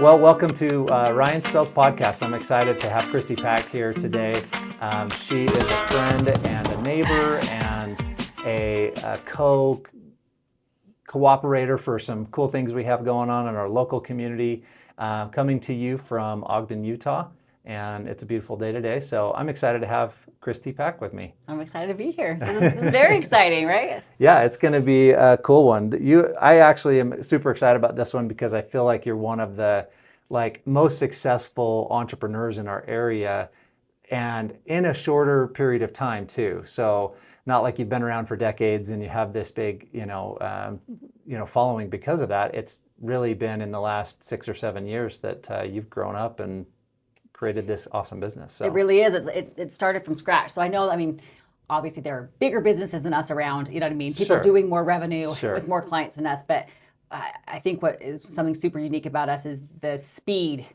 Well, welcome to Ryan Spelts Podcast. I'm excited to have Kristy Pack here today. She is a friend and a neighbor and a cooperator for some cool things we have going on in our local community, coming to you from Ogden, Utah. And it's a beautiful day today, so I'm excited to have Kristy Pack with me. I'm excited to be here. This is very exciting, right? Yeah, it's going to be a cool one. I actually am super excited about this one because I feel like you're one of the most successful entrepreneurs in our area, and in a shorter period of time too. So not like you've been around for decades and you have this big, following because of that. It's really been in the last 6 or 7 years that you've grown up and created this awesome business. So. It really is. It started from scratch. So I know, obviously there are bigger businesses than us around, you know what I mean? People doing more revenue with more clients than us. But I think what is something super unique about us is the speed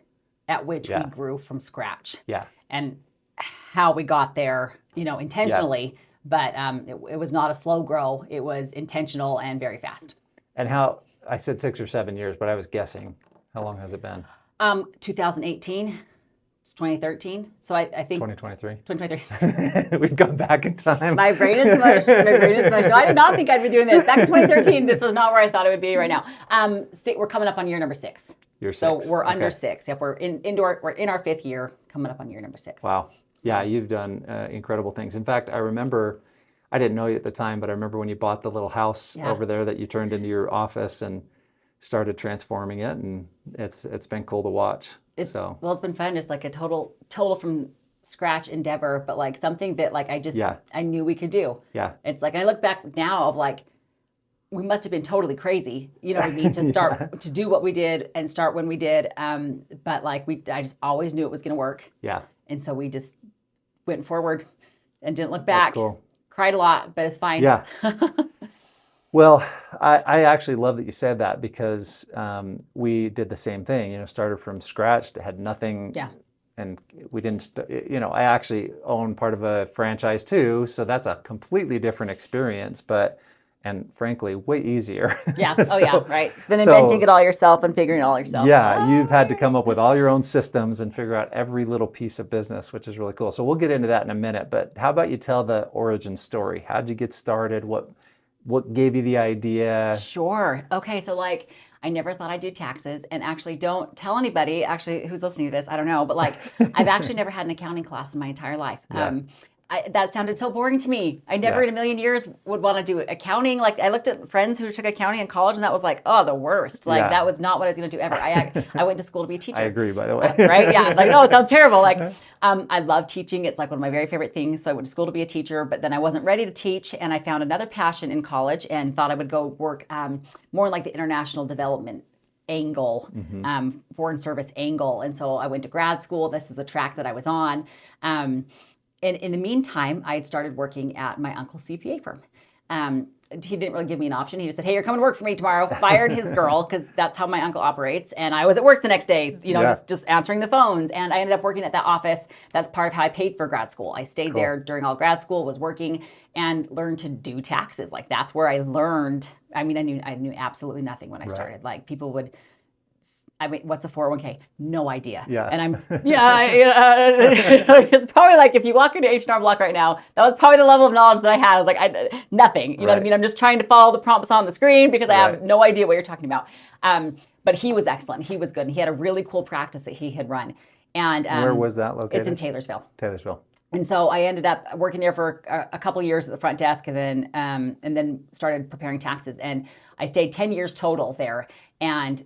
at which we grew from scratch. Yeah. And how we got there, intentionally. Yeah. But it was not a slow grow. It was intentional and very fast. And how, I said 6 or 7 years, but I was guessing. How long has it been? 2018. It's 2013. So I think 2023. 2023. We've gone back in time. My brain is smushed. No, I did not think I'd be doing this. Back in 2013, this was not where I thought it would be right now. We're coming up on year number 6. Year 6. So we're under 6. Yep, we're in our 5th year, coming up on year number 6. Wow. So. Yeah, you've done incredible things. In fact, I remember, I didn't know you at the time, but I remember when you bought the little house over there that you turned into your office and started transforming it, and it's been cool to watch. It's been fun, just like a total from scratch endeavor, but like something that I knew we could do. Yeah. It's like, and I look back now of we must have been totally crazy, you know what I mean, to start to do what we did and start when we did. But I just always knew it was going to work. Yeah. And so we just went forward and didn't look back. That's cool. Cried a lot, but it's fine. Yeah. Well, I actually love that you said that because we did the same thing, started from scratch, had nothing. Yeah. And we didn't, I actually own part of a franchise too. So that's a completely different experience, and frankly, way easier. Yeah. Oh, right. Then inventing it all yourself and figuring it all yourself. Yeah. You've had to come up with all your own systems and figure out every little piece of business, which is really cool. So we'll get into that in a minute. But how about you tell the origin story? How'd you get started? What gave you the idea? Sure. Okay. So I never thought I'd do taxes, and actually don't tell anybody who's listening to this. I don't know, but I've actually never had an accounting class in my entire life. Yeah. That sounded so boring to me. I never in a million years would want to do accounting. I looked at friends who took accounting in college, and that was the worst. That was not what I was going to do ever. I went to school to be a teacher. I agree, by the way. Right? Yeah. No, it sounds terrible. I love teaching. It's one of my very favorite things. So I went to school to be a teacher, but then I wasn't ready to teach, and I found another passion in college and thought I would go work more in the international development angle, foreign service angle. And so I went to grad school. This is the track that I was on. And in the meantime, I had started working at my uncle's CPA firm. He didn't really give me an option. He just said, "Hey, you're coming to work for me tomorrow." Fired his girl, because that's how my uncle operates. And I was at work the next day, just answering the phones. And I ended up working at that office. That's part of how I paid for grad school. I stayed there during all grad school, was working, and learned to do taxes. That's where I learned. I knew absolutely nothing when I started. People would, what's a 401k? No idea. Yeah. And it's probably if you walk into H&R Block right now, that was probably the level of knowledge that I had. I was nothing. You know what I mean? I'm just trying to follow the prompts on the screen because I have no idea what you're talking about. But he was excellent. He was good. And he had a really cool practice that he had run. And where was that located? It's in Taylorsville. Taylorsville. And so I ended up working there for a couple of years at the front desk, and then started preparing taxes. And I stayed 10 years total there, and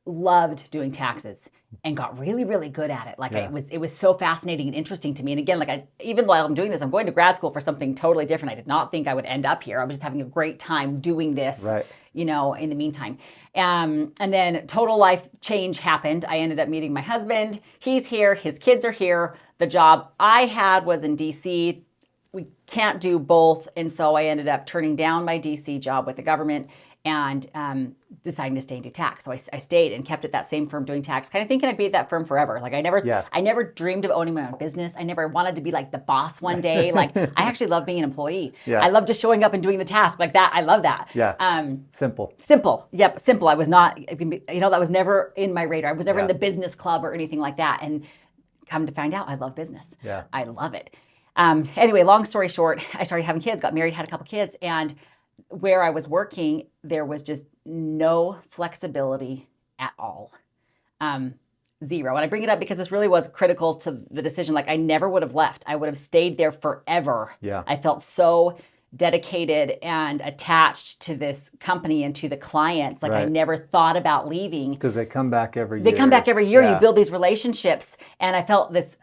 loved doing taxes and got really, really good at it. It was so fascinating and interesting to me. And again, even while I'm doing this, I'm going to grad school for something totally different. I did not think I would end up here. I was just having a great time doing this, in the meantime. And then total life change happened. I ended up meeting my husband. He's here. His kids are here. The job I had was in DC. we can't do both. And so I ended up turning down my DC job with the government and deciding to stay and do tax. So I stayed and kept at that same firm doing tax, kind of thinking I'd be at that firm forever. Like I never dreamed of owning my own business. I never wanted to be like the boss one day. Like I actually love being an employee. Yeah. I love just showing up and doing the task like that. I love that. Yeah. Simple. Simple. Yep. Simple. I was not, that was never in my radar. I was never in the business club or anything like that. And come to find out, I love business. Yeah. I love it. Anyway, long story short, I started having kids, got married, had a couple kids, and where I was working, there was just no flexibility at all. Zero. And I bring it up because this really was critical to the decision. Like I never would have left. I would have stayed there forever. Yeah. I felt so dedicated and attached to this company and to the clients. Like I never thought about leaving. Because they come back every year. They come back every year. Yeah. You build these relationships. And I felt this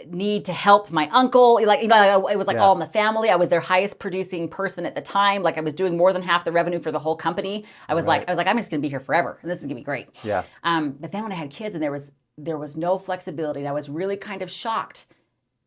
need to help my uncle. Like, it was like all in the family. I was their highest producing person at the time. Like I was doing more than half the revenue for the whole company. I was like, I'm just going to be here forever. And this is going to be great. Yeah. But then when I had kids and there was no flexibility, and I was really kind of shocked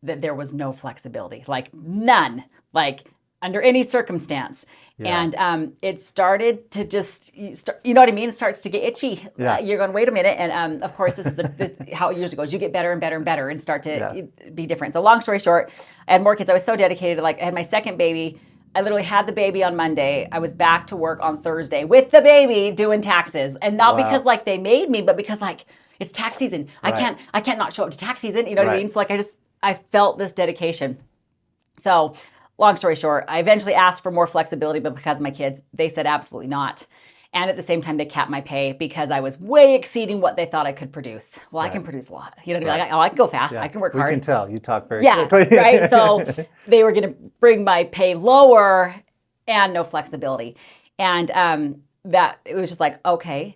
that there was no flexibility, like none, like under any circumstance. Yeah. And it started to just, you know what I mean? It starts to get itchy. Yeah. You're going, wait a minute. And of course, this is how years ago, you get better and better and better and start to be different. So long story short, I had more kids. I was so dedicated. Like I had my second baby. I literally had the baby on Monday. I was back to work on Thursday with the baby doing taxes. And not because like they made me, but because like it's tax season. Right. I can't not show up to tax season. You know what I mean? So like I felt this dedication. So long story short, I eventually asked for more flexibility, but because of my kids, they said absolutely not. And at the same time, they capped my pay because I was way exceeding what they thought I could produce. Well, I can produce a lot. You know what I mean? Like, I can go fast. I can work hard. We can tell. You talk very quickly. Right? So they were going to bring my pay lower and no flexibility. And that it was just like, okay,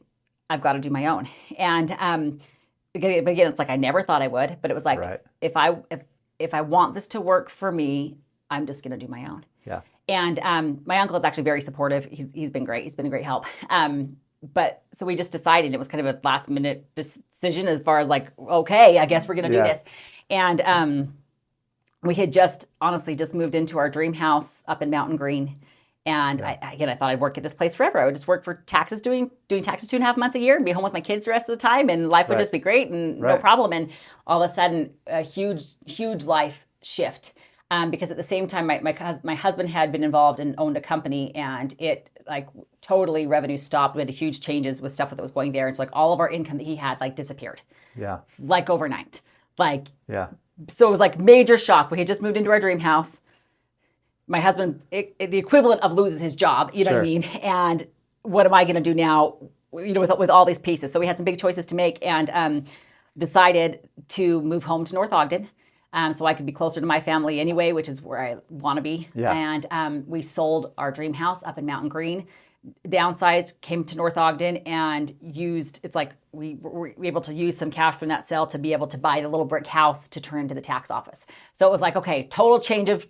I've got to do my own. And again, it's like I never thought I would, but it was like if I want this to work for me, I'm just going to do my own. Yeah. And my uncle is actually very supportive. He's been great. He's been a great help. But so we just decided, it was kind of a last minute decision as far as like, okay, I guess we're going to do this. And we had honestly just moved into our dream house up in Mountain Green. And I thought I'd work at this place forever. I would just work for taxes, doing taxes 2.5 months a year and be home with my kids the rest of the time. And life would just be great and no problem. And all of a sudden, a huge life shift. Because at the same time, my husband had been involved and owned a company, and it like totally revenue stopped. We had huge changes with stuff that was going there, and so like all of our income that he had like disappeared. Yeah. Like overnight. Like So it was like major shock. We had just moved into our dream house. My husband, the equivalent of loses his job. You know what I mean? And what am I going to do now? You know, with all these pieces. So we had some big choices to make, and decided to move home to North Ogden. So I could be closer to my family anyway, which is where I want to be. Yeah. And we sold our dream house up in Mountain Green, downsized, came to North Ogden, and it's like we were able to use some cash from that sale to be able to buy the little brick house to turn into the tax office. So it was like, okay, total change of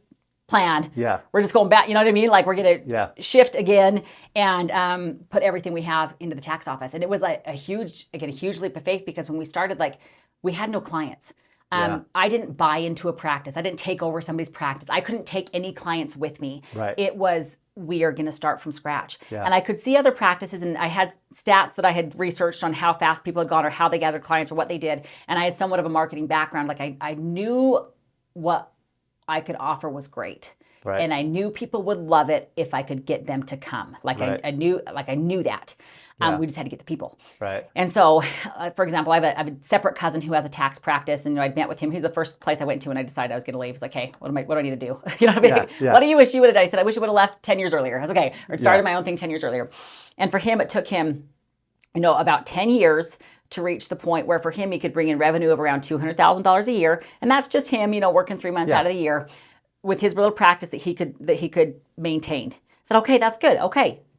plan. Yeah. We're just going back, you know what I mean? Like we're going to shift again and put everything we have into the tax office. And it was like a huge leap of faith, because when we started, like we had no clients. I didn't buy into a practice. I didn't take over somebody's practice. I couldn't take any clients with me. Right. It was, we are going to start from scratch. Yeah. And I could see other practices, and I had stats that I had researched on how fast people had gone or how they gathered clients or what they did. And I had somewhat of a marketing background. Like I knew what I could offer was great. Right. And I knew people would love it if I could get them to come. Like I knew that. We just had to get the people. Right. And so, for example, I have a separate cousin who has a tax practice, and I'd met with him. He's the first place I went to when I decided I was going to leave. It's like, hey, what do I need to do? You know what I mean? What do you wish you would have done? I said, I wish I would have left 10 years earlier. I was okay, or started my own thing 10 years earlier. And for him, it took him, about 10 years to reach the point where for him, he could bring in revenue of around $200,000 a year. And that's just him, working 3 months out of the year with his little practice that he could maintain. I said, okay, that's good.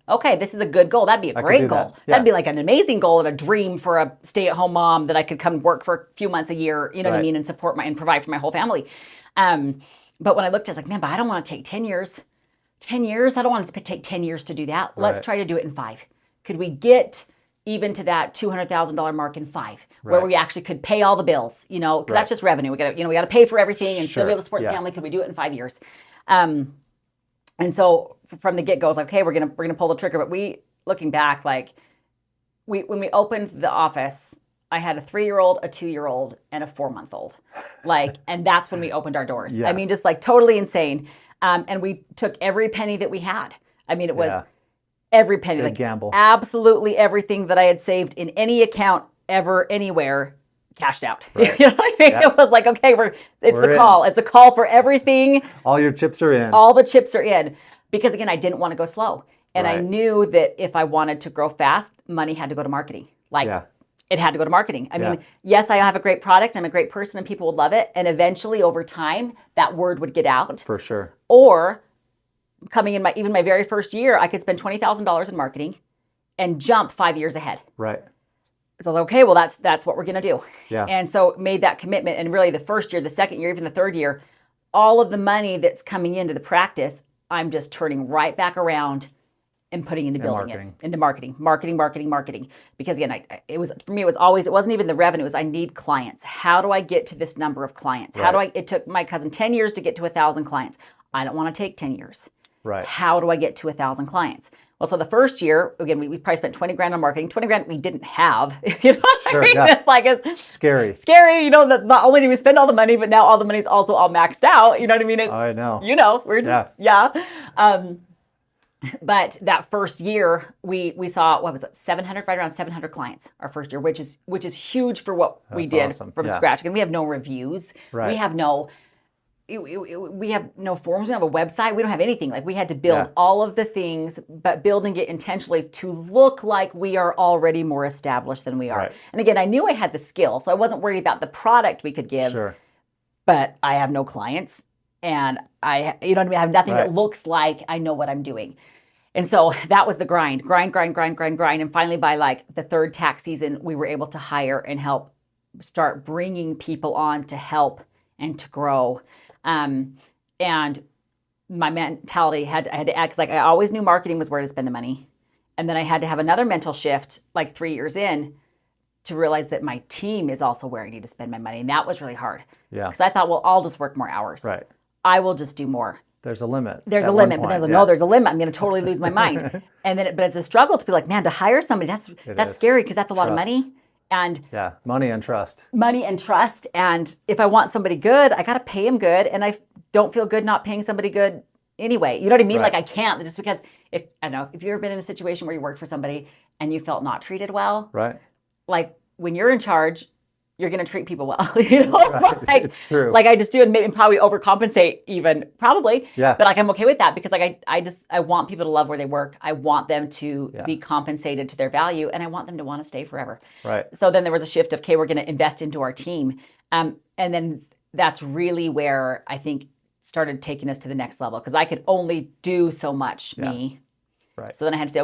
Okay, this is a good goal. That'd be a great goal. That'd be like an amazing goal and a dream for a stay-at-home mom that I could come work for a few months a year, you know what I mean, and support and provide for my whole family. But when I looked, I was like, man, but I don't want to take 10 years. 10 years? I don't want to take 10 years to do that. Let's try to do it in 5. Could we get even to that $200,000 mark in 5, where Right. we actually could pay all the bills, because that's just revenue. We got to pay for everything and still be able to support the family. Could we do it in 5 years? And so from the get-go, it's like, okay, we're gonna pull the trigger. But looking back, like when we opened the office, I had a 3-year-old, a 2-year-old, and a 4-month-old. And that's when we opened our doors. Yeah. I mean, just like totally insane. And we took every penny that we had. I mean, it was every penny, Big gamble. Absolutely everything that I had saved in any account ever, anywhere, cashed out. Right. You know what I mean? Yeah. It was like, okay, We're the call. It's a call for everything. All your chips are in. All the chips are in. Because again, I didn't want to go slow. And I Right. knew that if I wanted to grow fast, money had to go to marketing. It had to go to marketing. I mean, yes, I have a great product. I'm a great person and people would love it. And eventually over time, that word would get out. For sure. Or coming in even my very first year, I could spend $20,000 in marketing and jump 5 years ahead. Right. So I was like, okay, well, that's what we're going to do. Yeah. And so made that commitment. And really the first year, the second year, even the third year, all of the money that's coming into the practice, I'm just turning right back around and putting into building marketing. it, into marketing. Because again, it wasn't even the revenue, it was I need clients. How do I get to this number of clients? Right. It took my cousin 10 years to get to 1,000 clients. I don't want to take 10 years. Right. How do I get to 1,000 clients? Well, so the first year, again, we probably spent 20 grand on marketing, 20 grand we didn't have. You know what Sure, I mean? yeah. It's like, it's Scary. that not only do we spend all the money, but now all the money's also all maxed out. You know what I mean? I know. We're just, but that first year, we saw, what was it, 700, right around 700 clients our first year, which is huge for what we did awesome. from Yeah. scratch. And we have no reviews. Right. We have no forms. We don't have a website. We don't have anything. Like we had to build all of the things, but building it intentionally to look like we are already more established than we are. Right. And again, I knew I had the skill, so I wasn't worried about the product we could give. Sure. But I have no clients, and I have nothing Right. that looks like I know what I'm doing. And so that was the grind. And finally by like the third tax season, we were able to hire and help start bringing people on to help and to grow. And my mentality I had to add, because like I always knew marketing was where to spend the money. And then I had to have another mental shift like 3 years in to realize that my team is also where I need to spend my money. And that was really hard. Yeah. Because I thought, well, I'll just work more hours. Right. I will just do more. There's a limit. There's at a one limit, but point, there's a limit. I'm going to totally lose my mind. But it's a struggle to be like, man, to hire somebody, that's is. scary because that's a lot of Trust. money. And money and trust. And if I want somebody good, I got to pay them good. And I don't feel good not paying somebody good anyway. You know what I mean? Right. Like I can't, just because if you've ever been in a situation where you worked for somebody and you felt not treated well, Right. like when you're in charge, you're going to treat people well. You know, Right. like, It's true. Like I just do, and maybe probably overcompensate even, probably. Yeah. But like I'm okay with that because like I want people to love where they work. I want them to be compensated to their value, and I want them to want to stay forever. Right. So then there was a shift of, okay, we're going to invest into our team, and then that's really where I think started taking us to the next level, because I could only do so much me. Right. So then I had to say,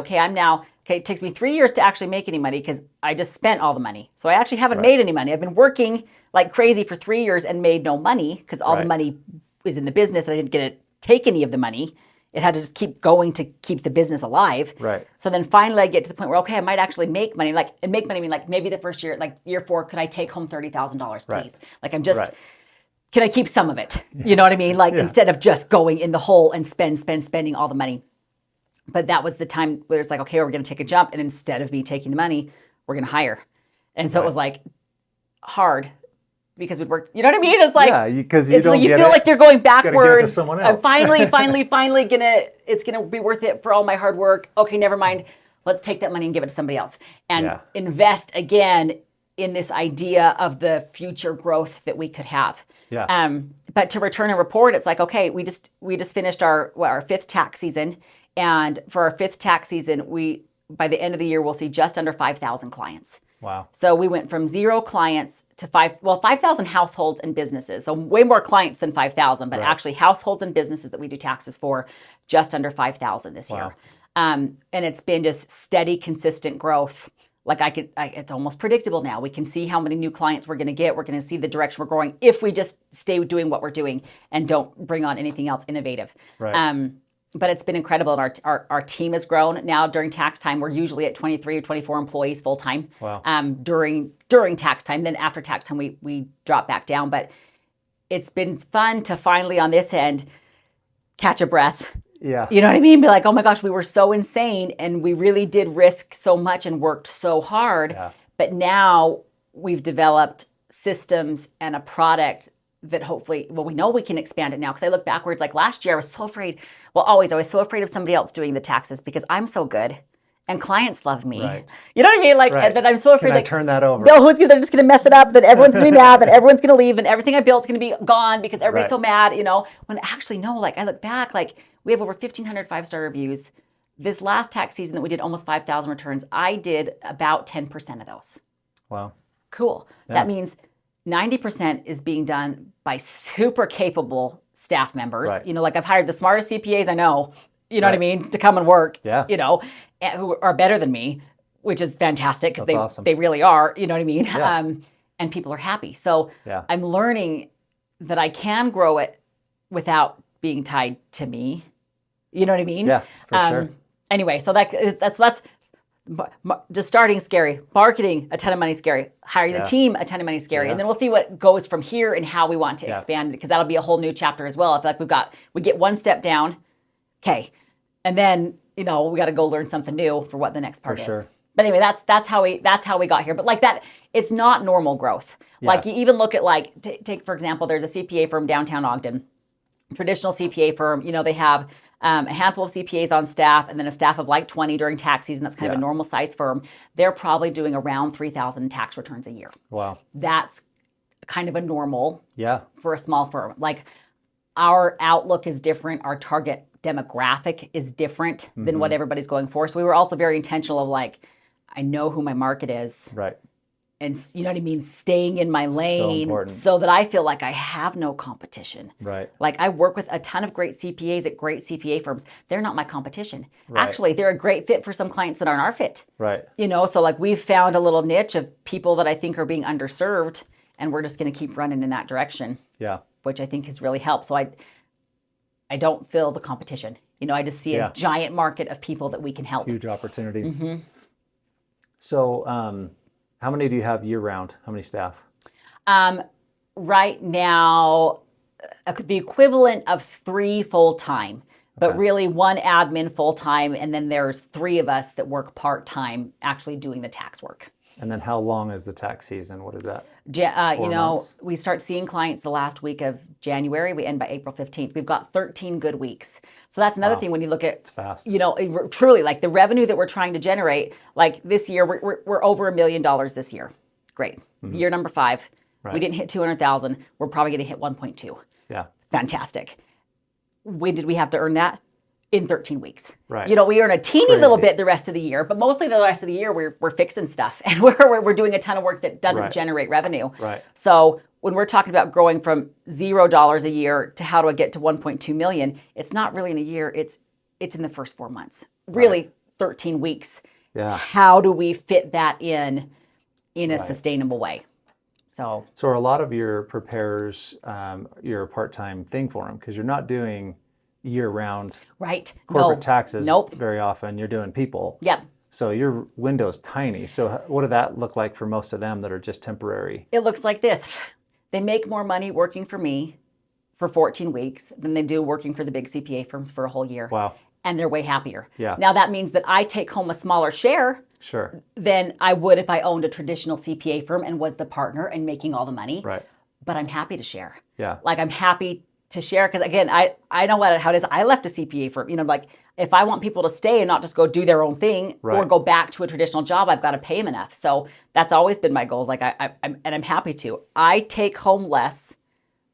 it takes me 3 years to actually make any money because I just spent all the money. So I actually haven't made any money. I've been working like crazy for 3 years and made no money because all the money is in the business and I didn't get to take any of the money. It had to just keep going to keep the business alive. Right. So then finally I get to the point where, okay, I might actually make money. And make money, I mean like maybe the first year, like year 4, could I take home $30,000, please? Right. Like I'm just... Can I keep some of it? You know what I mean? Like instead of just going in the hole and spending all the money. But that was the time where it's like, okay, we're going to take a jump. And instead of me taking the money, we're going to hire. And so it was like hard because we'd work. You know what I mean? It's like, because you don't feel like you're going backwards. Someone else. I'm finally it's going to be worth it for all my hard work. Okay, never mind. Let's take that money and give it to somebody else and invest again in this idea of the future growth that we could have. Yeah. But to return and report, it's like, okay, we just finished our 5th tax season. And for our 5th tax season, by the end of the year, we'll see just under 5,000 clients. Wow. So we went from 0 clients to 5,000 households and businesses. So way more clients than 5,000, but actually households and businesses that we do taxes for, just under 5,000 this year. And it's been just steady, consistent growth. Like it's almost predictable now. We can see how many new clients we're going to get. We're going to see the direction we're going if we just stay doing what we're doing and don't bring on anything else innovative. Right. but it's been incredible. And our team has grown. Now during tax time, we're usually at 23 or 24 employees full time. Wow. During tax time. Then after tax time, we drop back down. But it's been fun to finally on this end catch a breath. Yeah. You know what I mean? Be like, oh my gosh, we were so insane and we really did risk so much and worked so hard. Yeah. But now we've developed systems and a product that hopefully, well, we know we can expand it now. Because I look backwards, like last year, I was so afraid. Well, always, I was so afraid of somebody else doing the taxes because I'm so good and clients love me. Right. You know what I mean? Like, Right. that I'm so afraid. Can I like, turn that over? no, they're just going to mess it up. Then everyone's going to be mad. Then everyone's going to leave. And everything I built's going to be gone because everybody's so mad. You know, when actually no. Like I look back, like we have over 1,500 5-star reviews. This last tax season that we did almost 5,000 returns, I did about 10% of those. Wow. Cool. Yeah. That means 90% is being done by super capable staff members. Right. You know, like I've hired the smartest CPAs I know, you know Right. what I mean, to come and work, Yeah. you know, and who are better than me, which is fantastic because That's awesome. they really are, you know what I mean? Yeah. And people are happy. So Yeah. I'm learning that I can grow it without being tied to me. You know what I mean? Yeah, for sure. Anyway, so that's just starting scary, marketing a ton of money scary, hiring the team a ton of money scary, and then we'll see what goes from here and how we want to expand it because that'll be a whole new chapter as well. I feel like we get one step down, okay, and then we got to go learn something new for what the next part is. Sure. But anyway, that's how we got here. But like that, it's not normal growth. Yeah. Like you even look at take for example, there's a CPA firm downtown Ogden, traditional CPA firm. You know they have a handful of CPAs on staff and then a staff of like 20 during tax season. That's kind of a normal size firm. They're probably doing around 3,000 tax returns a year. Wow. That's kind of a normal Yeah. for a small firm. Like our outlook is different. Our target demographic is different than what everybody's going for. So we were also very intentional of like, I know who my market is. Right. And you know what I mean? Staying in my lane important. so that I feel like I have no competition. Right. Like I work with a ton of great CPAs at great CPA firms. They're not my competition. Right. Actually, they're a great fit for some clients that aren't our fit. Right. So like we've found a little niche of people that I think are being underserved and we're just going to keep running in that direction. Yeah. Which I think has really helped. So I don't feel the competition. I just see a giant market of people that we can help. Huge opportunity. So, how many do you have year round? How many staff? Right now, the equivalent of 3 full-time, but really 1 admin full-time, and then there's 3 of us that work part-time actually doing the tax work. And then how long is the tax season? What is that? 4 months? We start seeing clients the last week of January. We end by April 15th. We've got 13 good weeks. So that's another thing when you look at, It's fast. truly like the revenue that we're trying to generate, like this year, we're over $1 million this year. Great. Year number 5, we didn't hit 200,000. We're probably going to hit 1.2. Yeah. Fantastic. When did we have to earn that? In 13 weeks. Right. We earn a teeny little bit the rest of the year, but mostly the rest of the year we're fixing stuff and we're doing a ton of work that doesn't generate revenue. Right. So when we're talking about growing from $0 a year to how do I get to 1.2 million, it's not really in a year, it's in the first 4 months. Really 13 weeks. Yeah. How do we fit that in a sustainable way? So are a lot of your preparers your part-time thing for them because you're not doing year-round corporate taxes very often. You're doing people. Yep. So your window's tiny. So what did that look like for most of them that are just temporary? It looks like this. They make more money working for me for 14 weeks than they do working for the big CPA firms for a whole year. Wow. And they're way happier. Yeah. Now that means that I take home a smaller share Sure. than I would if I owned a traditional CPA firm and was the partner and making all the money. Right. But I'm happy to share. Yeah. Like I'm happy to share because again, I know how it is. I left a CPA firm. Like if I want people to stay and not just go do their own thing or go back to a traditional job, I've got to pay them enough. So that's always been my goal. Like I'm happy to. I take home less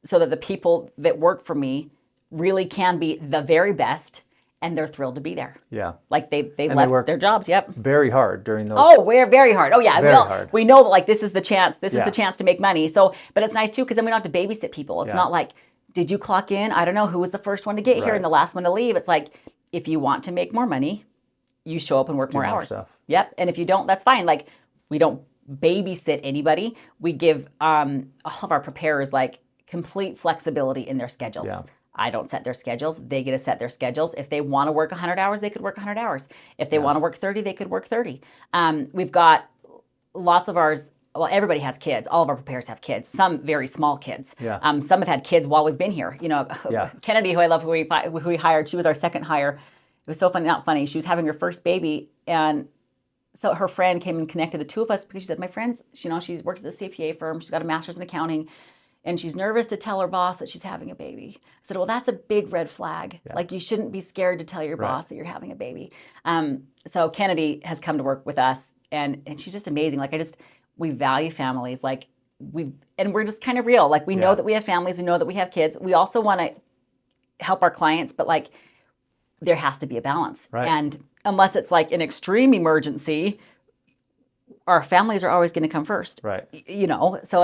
so that the people that work for me really can be the very best and they're thrilled to be there. Yeah. Like they left their jobs. Yep. Very hard during those. Oh, we're very hard. Oh yeah. Very hard. We know that like this is the chance. This is the chance to make money. So, but it's nice too because then we don't have to babysit people. It's not like, did you clock in? I don't know who was the first one to get here and the last one to leave. It's like, if you want to make more money, you show up and work more hours. Stuff. Yep. And if you don't, that's fine. Like we don't babysit anybody. We give all of our preparers like complete flexibility in their schedules. Yeah. I don't set their schedules. They get to set their schedules. If they want to work 100 hours, they could work 100 hours. If they want to work 30, they could work 30. We've got lots of ours. Well, everybody has kids. All of our preparers have kids. Some very small kids. Yeah. Some have had kids while we've been here. Kennedy, who I love, who we hired, she was our second hire. It was so funny, not funny. She was having her first baby, and so her friend came and connected the two of us because she said, my friend's, she works at the CPA firm. She's got a master's in accounting, and she's nervous to tell her boss that she's having a baby. I said, well, that's a big red flag. Yeah. Like, you shouldn't be scared to tell your boss that you're having a baby. So Kennedy has come to work with us, and she's just amazing. Like, we value families. Like, and we're just kind of real. Like, we know that we have families. We know that we have kids. We also want to help our clients, but like, there has to be a balance. Right. And unless it's like an extreme emergency, our families are always going to come first. Right. So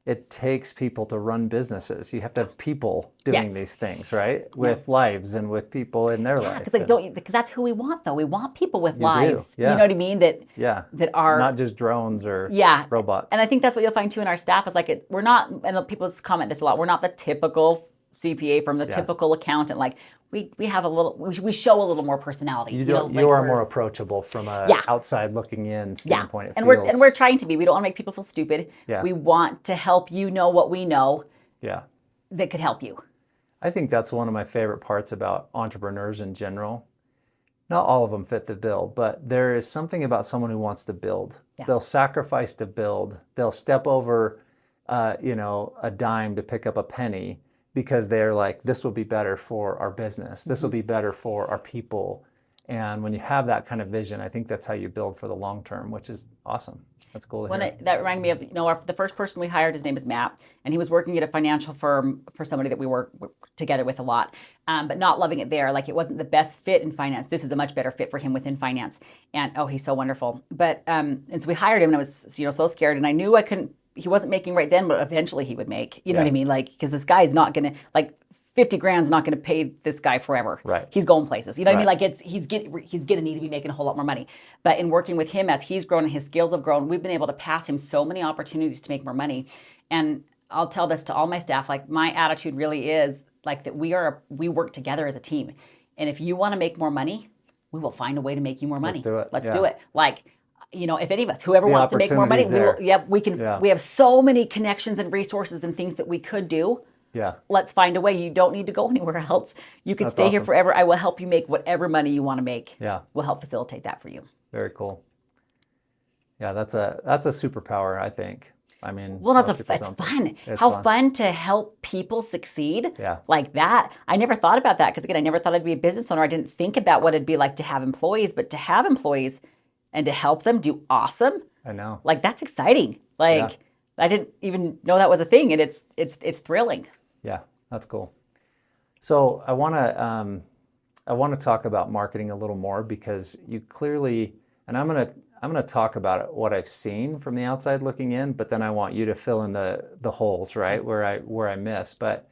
it takes people to run businesses. You have to have people doing these things, right? With lives and with people in their life. Because that's who we want, though. We want people with lives. Yeah. You know what I mean? That are not just drones or robots. And I think that's what you'll find too in our staff is like we're not. And people comment this a lot. We're not the typical CPA firm, the typical accountant. Like, we have a little, we show a little more personality. You are more approachable from a outside looking in standpoint. And we're trying to be. We don't want to make people feel stupid. Yeah. We want to help you know what we know. Yeah. That could help you. I think that's one of my favorite parts about entrepreneurs in general. Not all of them fit the bill, but there is something about someone who wants to build. Yeah. They'll sacrifice to build. They'll step over, a dime to pick up a penny, because they're like, this will be better for our business. This will be better for our people. And when you have that kind of vision, I think that's how you build for the long term, which is awesome. That's cool to hear. That reminded me of, the first person we hired, his name is Matt, and he was working at a financial firm for somebody that we work together with a lot, but not loving it there. Like, it wasn't the best fit in finance. This is a much better fit for him within finance. And he's so wonderful. But, and so we hired him, and I was, so scared, and I knew he wasn't making right then, but eventually he would make, you know what I mean? Like, because this guy's not going to, like, 50 grand's not going to pay this guy forever. Right. He's going places. You know what I mean? Like, he's going to need to be making a whole lot more money. But in working with him, as he's grown and his skills have grown, we've been able to pass him so many opportunities to make more money. And I'll tell this to all my staff, like, my attitude really is like that we work together as a team. And if you want to make more money, we will find a way to make you more money. Let's do it. Like, if any of us, whoever wants to make more money, we can. We have so many connections and resources and things that we could do. Yeah. Let's find a way. You don't need to go anywhere else. You can stay here forever. I will help you make whatever money you want to make. Yeah. We'll help facilitate that for you. Very cool. Yeah, that's a superpower, I think. I mean, well, it's fun. How fun to help people succeed. Yeah. Like that. I never thought about that because, again, I never thought I'd be a business owner. I didn't think about what it'd be like to have employees, but to have employees and to help them do awesome. I know. Like, that's exciting. Like, I didn't even know that was a thing, and it's thrilling. Yeah, that's cool. So I want to talk about marketing a little more, because you clearly, and I'm gonna talk about what I've seen from the outside looking in, but then I want you to fill in the holes, right, where I miss. But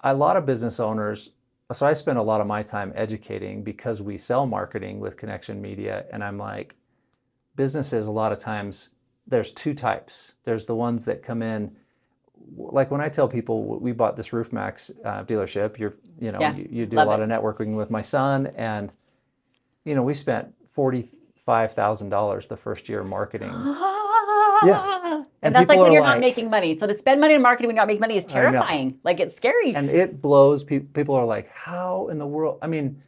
a lot of business owners. So I spend a lot of my time educating, because we sell marketing with Connection Media, and I'm like, businesses, a lot of times there's two types. There's the ones that come in, like when I tell people we bought this RoofMax dealership, you do a lot of networking with my son, and we spent $45,000 the first year marketing. Yeah. And that's like when you're not making money. So to spend money on marketing when you're not making money is terrifying. Like, it's scary. And it blows. People are like, how in the world? I mean,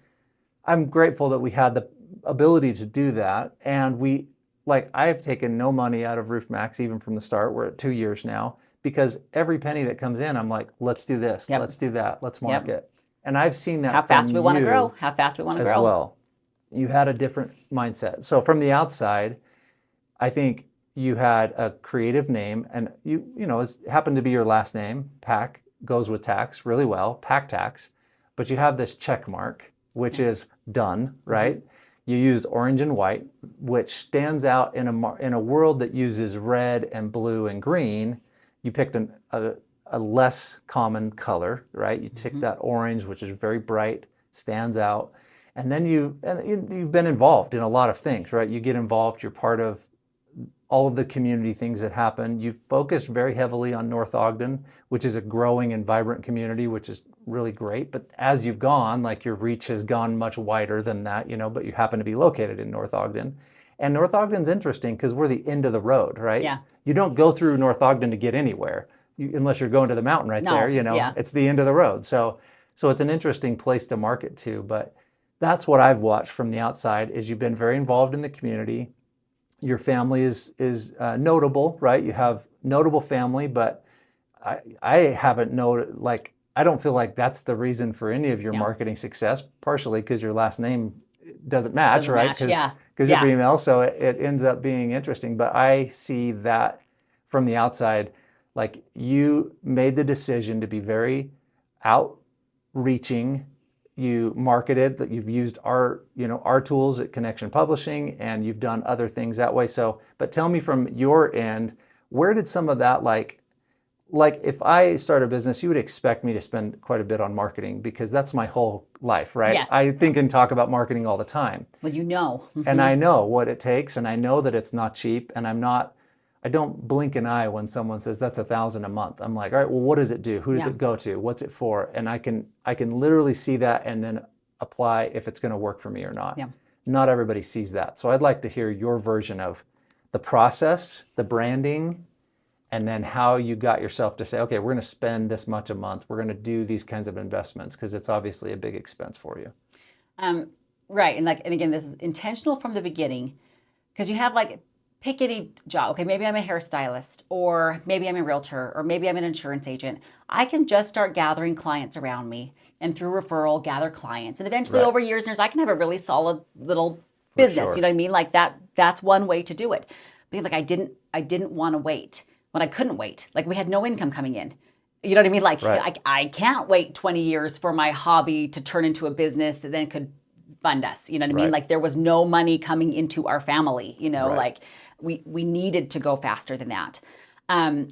I'm grateful that we had the ability to do that. And I've taken no money out of RoofMax, even from the start. We're at 2 years now, because every penny that comes in, I'm like, let's do this, let's do that, let's market. Yep. And I've seen that how fast we want to grow as well. You had a different mindset. So from the outside, I think you had a creative name, and it happened to be your last name. Pack goes with tax really well, Pack Tax, but you have this check mark, which is done, right? Mm-hmm. You used orange and white, which stands out in a world that uses red and blue and green. You picked a less common color, right? You took that orange, which is very bright, stands out, and then you've been involved in a lot of things, right? You get involved. You're part of all of the community things that happen. You've focused very heavily on North Ogden, which is a growing and vibrant community, which is really great. But as you've gone, like your reach has gone much wider than that, but you happen to be located in North Ogden. And North Ogden's interesting because we're the end of the road, right? Yeah. You don't go through North Ogden to get anywhere unless you're going to the mountain right there, It's the end of the road. So it's an interesting place to market to. But that's what I've watched from the outside is you've been very involved in the community. Your family is notable, right? You have notable family, but I haven't noted, like, I don't feel like that's the reason for any of your marketing success, partially because your last name doesn't match, right? Because you're female, so it ends up being interesting. But I see that from the outside, like you made the decision to be very outreaching. You marketed that you've used our tools at Connection Publishing, and you've done other things that way. So, but tell me from your end, where did some of that like if I start a business, you would expect me to spend quite a bit on marketing because that's my whole life, right? Yes. I think and talk about marketing all the time. Well, And I know what it takes, and I know that it's not cheap, and I don't blink an eye when someone says that's $1,000 a month. I'm like, all right, well, what does it do? Who does it go to? What's it for? And I can literally see that and then apply if it's going to work for me or not. Yeah. Not everybody sees that. So I'd like to hear your version of the process, the branding, and then how you got yourself to say, okay, we're going to spend this much a month. We're going to do these kinds of investments because it's obviously a big expense for you. Right. And again, this is intentional from the beginning because you have pick any job. Okay, maybe I'm a hairstylist, or maybe I'm a realtor, or maybe I'm an insurance agent. I can just start gathering clients around me and through referral gather clients. And eventually over years and years, I can have a really solid little business. Sure. You know what I mean? Like that's one way to do it. But I didn't want to wait when I couldn't wait. Like we had no income coming in. You know what I mean? Like I can't wait 20 years for my hobby to turn into a business that then could fund us. You know what I mean? Like there was no money coming into our family, like we needed to go faster than that.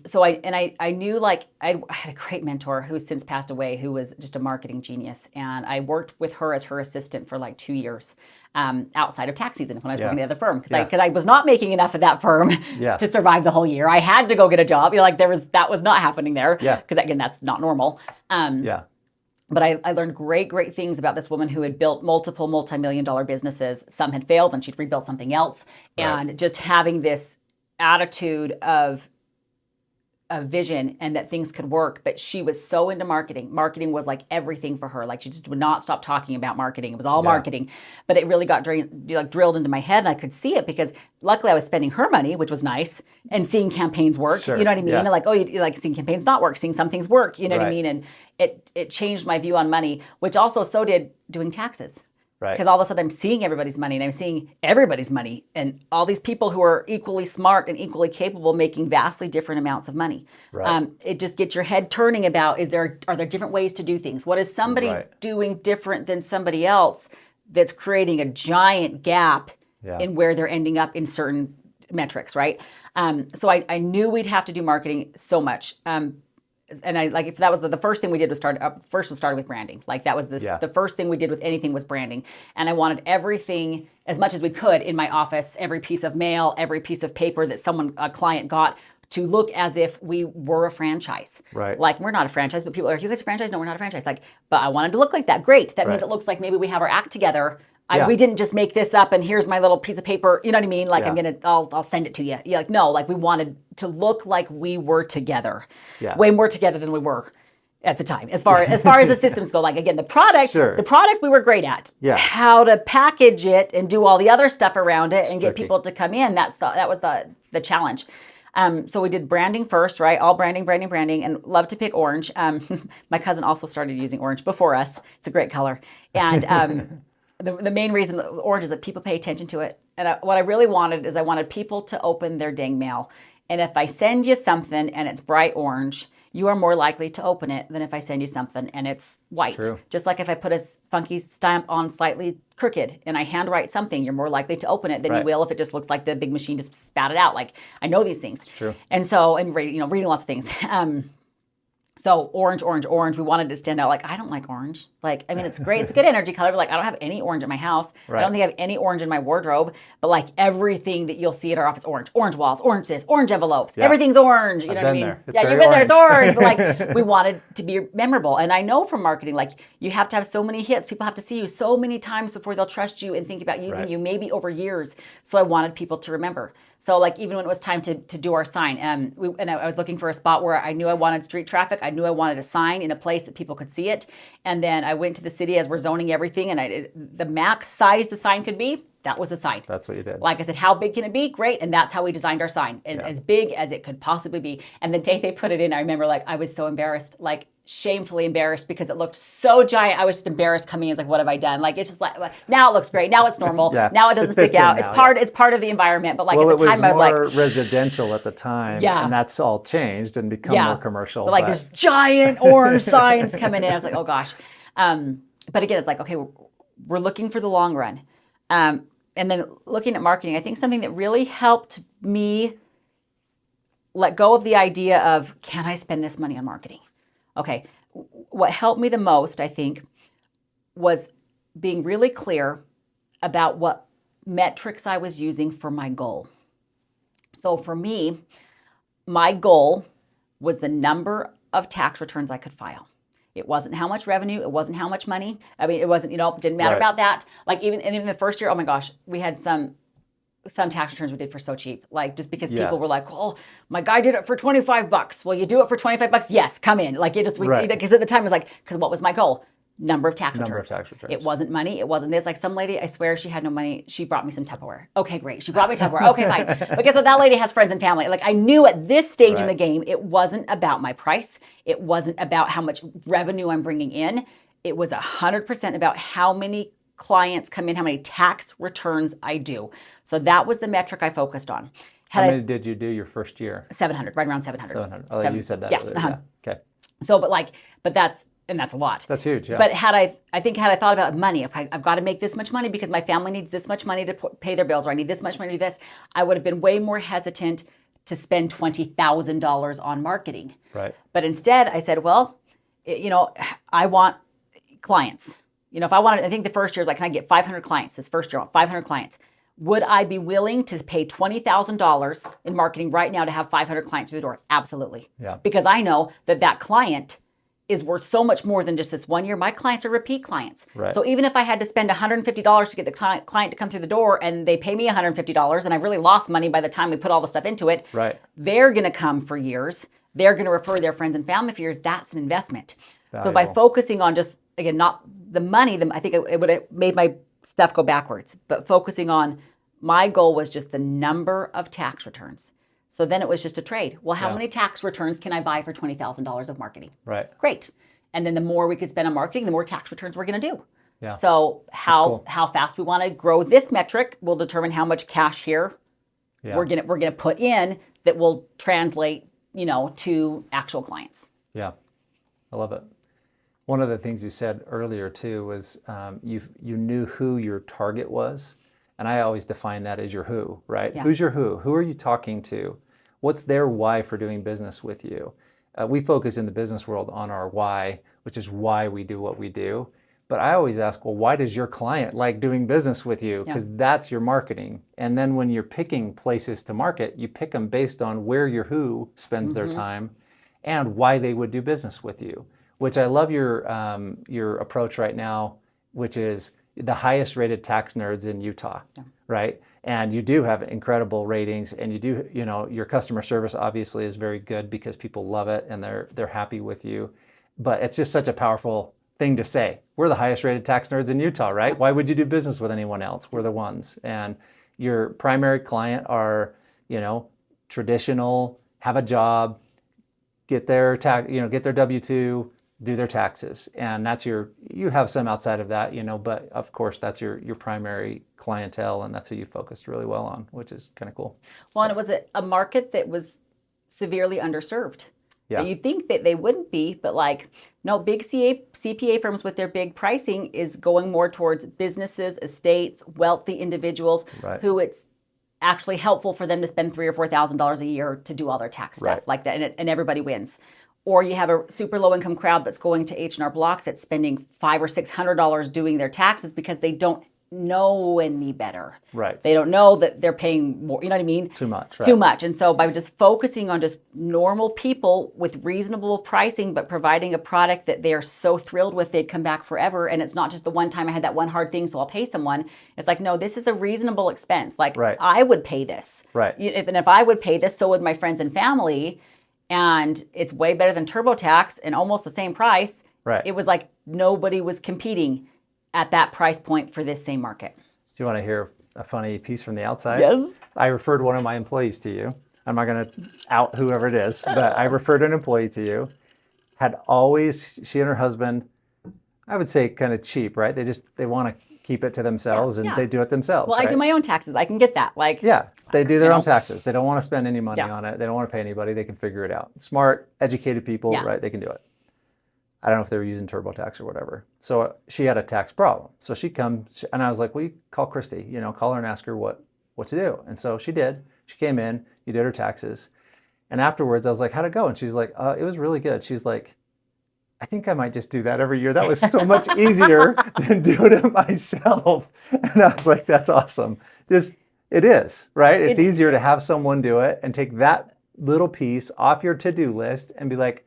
So I knew I had a great mentor who has since passed away, who was just a marketing genius. And I worked with her as her assistant for 2 years outside of tax season when I was working at the other firm. Because I was not making enough at that firm to survive the whole year. I had to go get a job. That was not happening there. Because again, that's not normal. But I learned great things about this woman who had built multiple multi-million-dollar businesses. Some had failed and she'd rebuilt something else. And just having this attitude of vision and that things could work. But she was so into marketing. Marketing was everything for her. She just would not stop talking about marketing. It was all marketing. But it really got drilled into my head, and I could see it because luckily I was spending her money, which was nice, and seeing campaigns work. Sure. You know what I mean? And you seeing campaigns not work, seeing some things work. You know what I mean? And it changed my view on money, which also so did doing taxes. Because all of a sudden I'm seeing everybody's money, and I'm seeing everybody's money, and all these people who are equally smart and equally capable making vastly different amounts of money. It just gets your head turning about, are there different ways to do things? What is somebody doing different than somebody else that's creating a giant gap in where they're ending up in certain metrics, right? So I knew we'd have to do marketing so much. And if that was the first thing we did was started with branding. That was the first thing we did with anything was branding. And I wanted everything as much as we could in my office, every piece of mail, every piece of paper that a client got, to look as if we were a franchise. We're not a franchise, but people are, you guys a franchise? No, we're not a franchise. But I wanted to look like that. Great. That means it looks like maybe we have our act together. We didn't just make this up and here's my little piece of paper. You know what I mean? I'll send it to you. No, we wanted to look like we were together. Way more together than we were at the time. As far as the systems go, again, the product we were great at. How to package it and do all the other stuff around it and get people to come in. That was the challenge. So we did branding first, right? All branding, and love to pick orange. My cousin also started using orange before us. It's a great color. And the main reason orange is that people pay attention to it. And what I really wanted is I wanted people to open their dang mail. And if I send you something and it's bright orange, you are more likely to open it than if I send you something and it's white. True. Just like if I put a funky stamp on slightly crooked and I handwrite something, you're more likely to open it than you will if it just looks like the big machine just spat it out. I know these things. True. And so, reading lots of things. So orange, orange, orange. We wanted to stand out. Like, I don't like orange. Like, I mean, it's great. It's a good energy color, but like, I don't have any orange in my house. Right. I don't think I have any orange in my wardrobe. But like everything that you'll see at our office, orange. Orange walls, orange this, orange envelopes. Yeah. Everything's orange. You know I've what I been mean? there. It's Yeah, very you've been there. It's orange. orange. But like, we wanted to be memorable. And I know from marketing, like you have to have so many hits. People have to see you so many times before they'll trust you and think about using Right. you, maybe over years. So I wanted people to remember. So like even when it was time to do our sign, and I was looking for a spot where I knew I wanted street traffic. I knew I wanted a sign in a place that people could see it. And then I went to the city as we're zoning everything, and the max size the sign could be, that was the sign. That's what you did. Like I said, how big can it be? Great. And that's how we designed our sign, as big as it could possibly be. And the day they put it in, I remember like I was so embarrassed, like shamefully embarrassed because it looked so giant. I was just embarrassed coming in. It's like, what have I done? Like, it's just like, now it looks great. Now it's normal. Yeah. Now it doesn't stick out. It's part of the environment. But like Well, at the time, I was like, it was more residential at the time, Yeah. and that's all changed and become more commercial. But like there's giant orange signs coming in. I was like, oh gosh. But again, it's like, okay, we're looking for the long run. And then looking at marketing, I think something that really helped me let go of the idea of, can I spend this money on marketing? Okay. What helped me the most, I think, was being really clear about what metrics I was using for my goal. So for me, my goal was the number of tax returns I could file. It wasn't how much revenue. It wasn't how much money. I mean, it wasn't, didn't matter Right. about that. Like even the first year, oh my gosh, we had some tax returns we did for so cheap. Like just because people were like, oh, my guy did it for $25. Well, you do it for $25? Yes, come in. Like Right. because at the time it was like, because what was my goal? Number of tax Number returns. of tax returns. It wasn't money. It wasn't this. Like some lady, I swear she had no money. She brought me some Tupperware. Okay, great. She brought me Tupperware. Okay, fine. But guess what? That lady has friends and family. Like I knew at this stage in the game, it wasn't about my price. It wasn't about how much revenue I'm bringing in. It was 100% about how many clients come in, how many tax returns I do. So that was the metric I focused on. How many did you do your first year? 700, right around 700. 700. Oh, you said that earlier. Uh-huh. Yeah. Okay. So, but that's a lot. That's huge. Yeah. But had I thought about money, if I've got to make this much money because my family needs this much money to pay their bills, or I need this much money to do this, I would have been way more hesitant to spend $20,000 on marketing. Right. But instead, I said, well, I want clients. If I wanted, I think the first year is like, can I get 500 clients? This first year, I want 500 clients. Would I be willing to pay $20,000 in marketing right now to have 500 clients through the door? Absolutely. Yeah. Because I know that client is worth so much more than just this 1 year. My clients are repeat clients. Right. So even if I had to spend $150 to get the client to come through the door and they pay me $150 and I really lost money by the time we put all the stuff into it, Right. they're going to come for years. They're going to refer their friends and family for years. That's an investment. So by Valuable. focusing on just, again, not the money, I think it would have made my stuff go backwards. But focusing on, my goal was just the number of tax returns. So then it was just a trade. Well, how many tax returns can I buy for $20,000 of marketing? Right. Great. And then the more we could spend on marketing, the more tax returns we're going to do. Yeah. So cool. how fast we want to grow this metric will determine how much cash here Yeah. we're gonna put in that will translate, to actual clients. Yeah. I love it. One of the things you said earlier too was you knew who your target was. And I always define that as your who, right? Yeah. Who's your who? Who are you talking to? What's their why for doing business with you? We focus in the business world on our why, which is why we do what we do. But I always ask, well, why does your client like doing business with you? Because that's your marketing. And then when you're picking places to market, you pick them based on where your who spends their time and why they would do business with you. Which I love your approach right now, which is the highest rated tax nerds in Utah, right? And you do have incredible ratings, and you do, your customer service obviously is very good because people love it and they're happy with you. But it's just such a powerful thing to say. We're the highest rated tax nerds in Utah, right? Why would you do business with anyone else? We're the ones. And your primary client are, traditional, have a job, get their W-2, do their taxes. And that's you have some outside of that, but of course that's your primary clientele, and that's who you focused really well on, which is kind of cool. Well, and it was a market that was severely underserved. Yeah. You'd think that they wouldn't be, but big CPA firms with their big pricing is going more towards businesses, estates, wealthy individuals who it's actually helpful for them to spend $3,000 or $4,000 a year to do all their tax stuff like that, and everybody wins. or you have a super low income crowd that's going to H&R Block that's spending $500 or $600 doing their taxes because they don't know any better. Right. They don't know that they're paying more, you know what I mean? Too much, right. Too much. And so by just focusing on just normal people with reasonable pricing, but providing a product that they are so thrilled with, they'd come back forever. And it's not just the one time I had that one hard thing, so I'll pay someone. It's like, no, this is a reasonable expense. Like, right. I would pay this. Right. If I would pay this, so would my friends and family. And it's way better than TurboTax and almost the same price. Right. It was like nobody was competing at that price point for this same market. Do you want to hear a funny piece from the outside? Yes. I referred one of my employees to you. I'm not going to out whoever it is, but I referred an employee to you. She and her husband, I would say kind of cheap, right? They want to keep it to themselves and they do it themselves. Well, right? I do my own taxes. I can get that. They do their own taxes. They don't want to spend any money on it. They don't want to pay anybody. They can figure it out. Smart, educated people, right? They can do it. I don't know if they were using TurboTax or whatever. So she had a tax problem. So she comes, and I was like, well, you call Kristy, call her and ask her what to do. And so she did. She came in, you did her taxes. And afterwards, I was like, how'd it go? And she's like, it was really good. She's like, I think I might just do that every year. That was so much easier than doing it myself. And I was like, that's awesome. It is, right? It's easier to have someone do it and take that little piece off your to-do list and be like,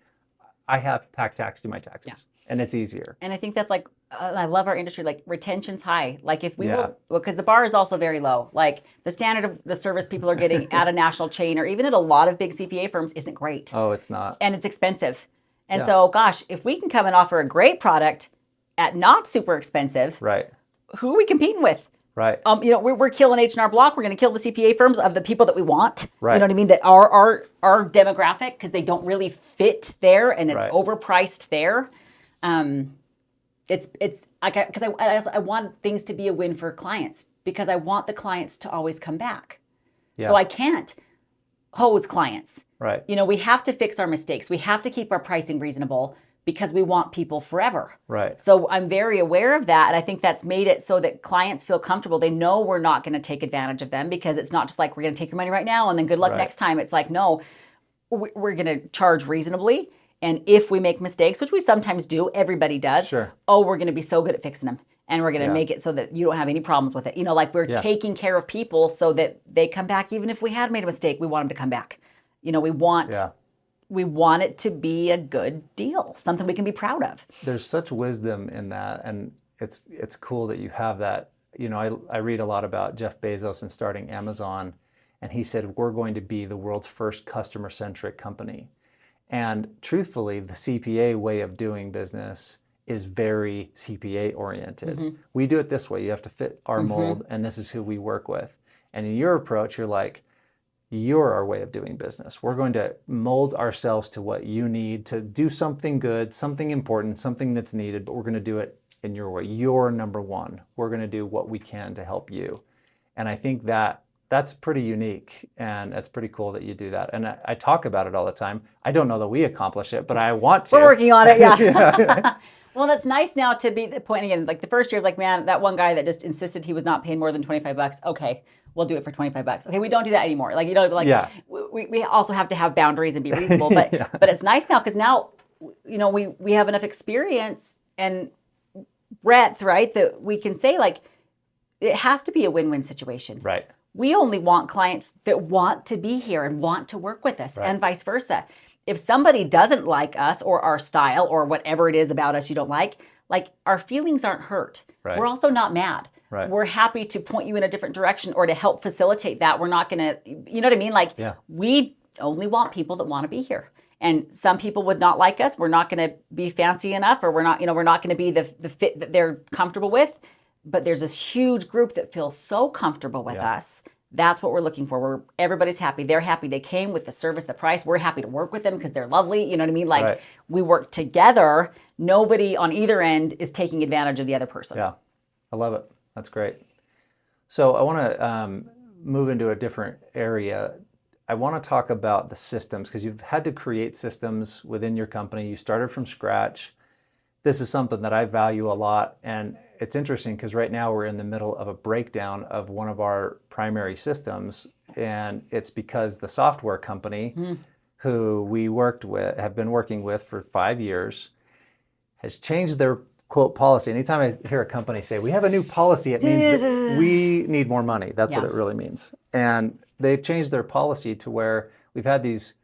I have Pack Tax do my taxes, and it's easier. And I think that's like, I love our industry. Like retention's high. Like if we will, because the bar is also very low. Like the standard of the service people are getting at a national chain or even at a lot of big CPA firms isn't great. Oh, it's not. And it's expensive. And so, gosh, if we can come and offer a great product at not super expensive, right? Who are we competing with? Right. We're killing H&R Block. We're going to kill the CPA firms of the people that we want. Right. You know what I mean? That are our demographic because they don't really fit there and it's overpriced there. It's because I want things to be a win for clients because I want the clients to always come back. Yeah. So I can't hose clients. Right. We have to fix our mistakes. We have to keep our pricing reasonable because we want people forever. Right. So I'm very aware of that. And I think that's made it so that clients feel comfortable. They know we're not going to take advantage of them because it's not just like we're going to take your money right now and then good luck next time. It's like, no, we're going to charge reasonably. And if we make mistakes, which we sometimes do, everybody does. Sure. We're going to be so good at fixing them. And we're going to make it so that you don't have any problems with it. Like we're taking care of people so that they come back. Even if we had made a mistake, we want them to come back. We want it to be a good deal, something we can be proud of. There's such wisdom in that, and it's cool that you have that. I read a lot about Jeff Bezos and starting Amazon, and he said, we're going to be the world's first customer-centric company. And truthfully, the CPA way of doing business is very CPA-oriented. Mm-hmm. We do it this way. You have to fit our mold, and this is who we work with. And in your approach, you're like, you're our way of doing business. We're going to mold ourselves to what you need to do something good, something important, something that's needed, but we're going to do it in your way. You're number one. We're going to do what we can to help you. And I think that's pretty unique, and it's pretty cool that you do that. And I talk about it all the time. I don't know that we accomplish it, but I want to. We're working on it, yeah. Well, it's nice now to be pointing in. Like the first year is like, man, that one guy that just insisted he was not paying more than $25. Okay, we'll do it for $25. Okay, we don't do that anymore. Like, we also have to have boundaries and be reasonable. But but it's nice now because now, we have enough experience and breadth, right, that we can say like, it has to be a win-win situation. Right. We only want clients that want to be here and want to work with us and vice versa. If somebody doesn't like us or our style or whatever it is about us you don't like our feelings aren't hurt. Right. We're also not mad. Right. We're happy to point you in a different direction or to help facilitate that. We're not going to, you know what I mean? We only want people that want to be here. And some people would not like us. We're not going to be fancy enough, or we're not going to be the fit that they're comfortable with. But there's this huge group that feels so comfortable with us. That's what we're looking for. Everybody's happy. They're happy. They came with the service, the price. We're happy to work with them because they're lovely. You know what I mean? We work together. Nobody on either end is taking advantage of the other person. Yeah, I love it. That's great. So I want to move into a different area. I want to talk about the systems because you've had to create systems within your company. You started from scratch. This is something that I value a lot, and it's interesting because right now we're in the middle of a breakdown of one of our primary systems, and it's because the software company who we have been working with for 5 years, has changed their quote policy. Anytime I hear a company say, we have a new policy, it means that we need more money. That's what it really means. And they've changed their policy to where we've had these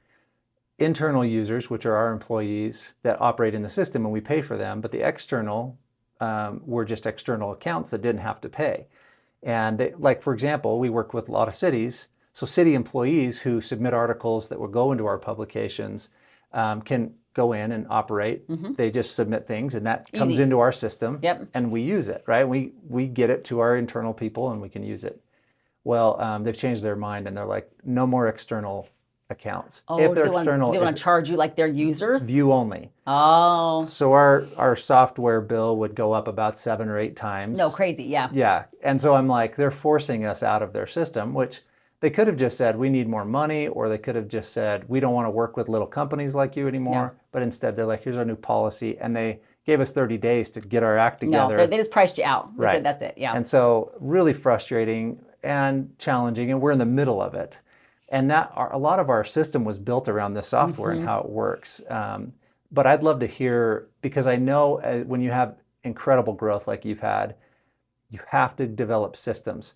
internal users, which are our employees that operate in the system and we pay for them, but the external were just external accounts that didn't have to pay. And they, like, for example, we work with a lot of cities. So city employees who submit articles that will go into our publications can go in and operate. They just submit things and that comes into our system and we use it, right? We get it to our internal people and we can use it. Well, they've changed their mind and they're like, no more external accounts. Oh, if they're external, they want to charge you like their users? View only. Oh. So our software bill would go up about 7 or 8 times. No, crazy, yeah. Yeah. And so I'm like, they're forcing us out of their system, which they could have just said, we need more money, or they could have just said, we don't want to work with little companies like you anymore. But instead, they're like, here's our new policy. And they gave us 30 days to get our act together. No, they just priced you out. They Right. said, that's it, yeah. And so really frustrating and challenging, and we're in the middle of it. And a lot of our system was built around this software and how it works. But I'd love to hear, because I know when you have incredible growth like you've had, you have to develop systems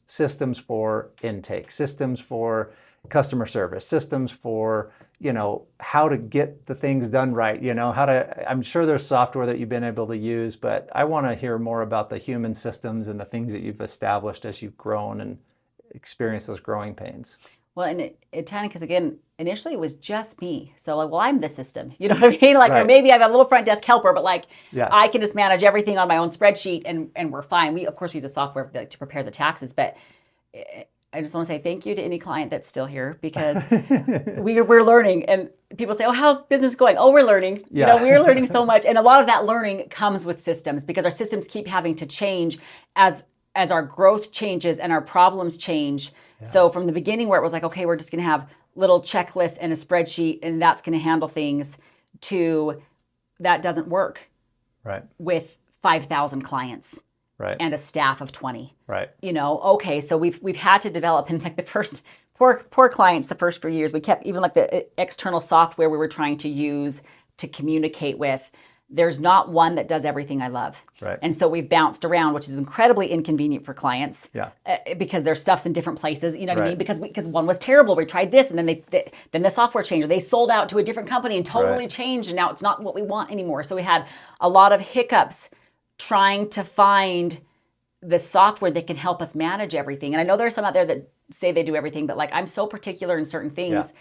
for intake, systems for customer service, systems for, how to get the things done right, I'm sure there's software that you've been able to use, but I want to hear more about the human systems and the things that you've established as you've grown and experienced those growing pains. Well, and it kind of, because again, initially it was just me. So like, well, I'm the system. You know what I mean? Like, or maybe I have a little front desk helper, but like, I can just manage everything on my own spreadsheet and we're fine. We, of course, we use a software to prepare the taxes, but I just want to say thank you to any client that's still here, because we're learning, and people say, oh, how's business going? Oh, we're learning. We're learning so much. And a lot of that learning comes with systems, because our systems keep having to change as our growth changes and our problems change. So from the beginning where it was like, okay, we're just going to have little checklists and a spreadsheet and that's going to handle things, to that doesn't work with 5,000 clients and a staff of 20. Okay, so we've had to develop, and like the first poor clients, the first few years, we kept, even like the external software we were trying to use to communicate with, there's not one that does everything I love. And so we've bounced around, which is incredibly inconvenient for clients because their stuff's in different places. You know what I mean? Because one was terrible. We tried this, and then the software changed. They sold out to a different company and totally changed, and now it's not what we want anymore. So we had a lot of hiccups trying to find the software that can help us manage everything. And I know there's some out there that say they do everything, but like, I'm so particular in certain things.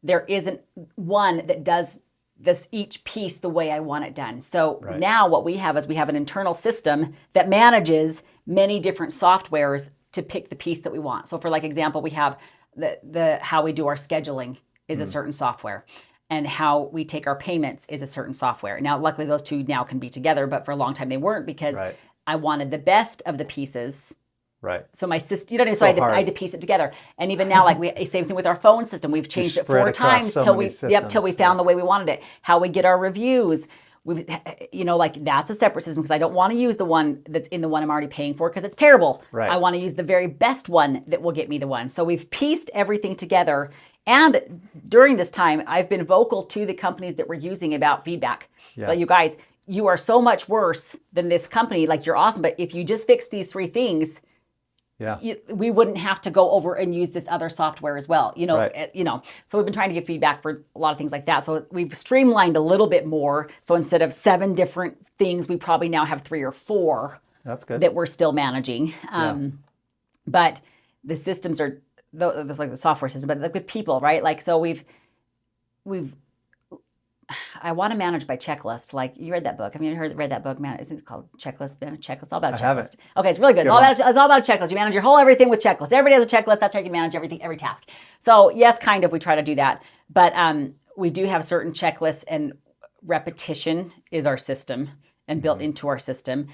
There isn't one that does this each piece the way I want it done. So now what we have is we have an internal system that manages many different softwares to pick the piece that we want. So for like example, we have the how we do our scheduling is a certain software, and how we take our payments is a certain software. Now, luckily those two now can be together, but for a long time they weren't, because I wanted the best of the pieces. So my system, so I had to piece it together. And even now, like same thing with our phone system. We've changed it 4 times till we found the way we wanted it. How we get our reviews. We've, like that's a separate system, because I don't want to use the one that's in the one I'm already paying for, because it's terrible. I want to use the very best one that will get me the one. So we've pieced everything together. And during this time, I've been vocal to the companies that we're using about feedback. But you guys, you are so much worse than this company. Like, you're awesome, but if you just fix these 3 things, we wouldn't have to go over and use this other software as well. So we've been trying to give feedback for a lot of things like that. So we've streamlined a little bit more. So instead of 7 different things, we probably now have 3 or 4 That's good. that we're still managing. But the systems are, there's like the software system, but like with people, right? Like, so I want to manage by checklist. Like, you read that book. Have you read that book, man? I think it's called Checklist. Checklist. All about a checklist. I haven't. Okay, it's really good. It's all about a checklist. You manage your whole everything with checklists. Everybody has a checklist. That's how you can manage everything, every task. So yes, kind of, we try to do that. But we do have certain checklists, and repetition is our system and built into our system.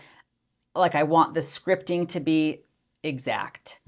Like, I want the scripting to be exact.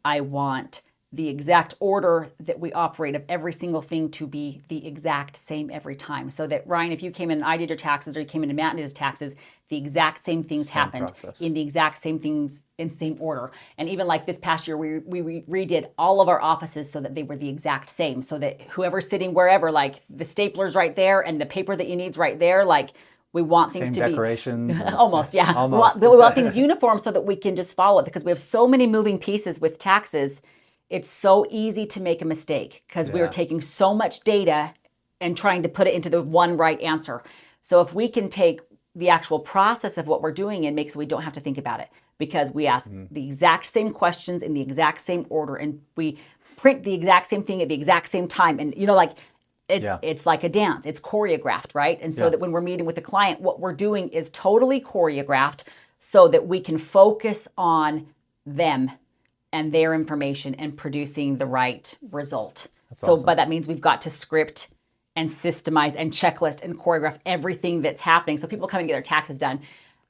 I want the exact order that we operate of every single thing to be the exact same every time. So that, Ryan, if you came in and I did your taxes, or you came in and Matt did his taxes, the exact same things happened in the exact same things in same order. And even like this past year, we redid all of our offices so that they were the exact same, so that whoever's sitting wherever, like the stapler's right there and the paper that you need's right there, like we want things to decorations be almost, yeah. Almost. We want things uniform so that we can just follow it, because we have so many moving pieces with taxes. It's so easy to make a mistake because we are taking so much data and trying to put it into the one right answer. So if we can take the actual process of what we're doing and make so we don't have to think about it, because we ask the exact same questions in the exact same order, and we print the exact same thing at the exact same time. And, like, it's like a dance. It's choreographed, right? And so that when we're meeting with a client, what we're doing is totally choreographed so that we can focus on them and their information and producing the right result. That's awesome. But that means we've got to script and systemize and checklist and choreograph everything that's happening. So people come and get their taxes done.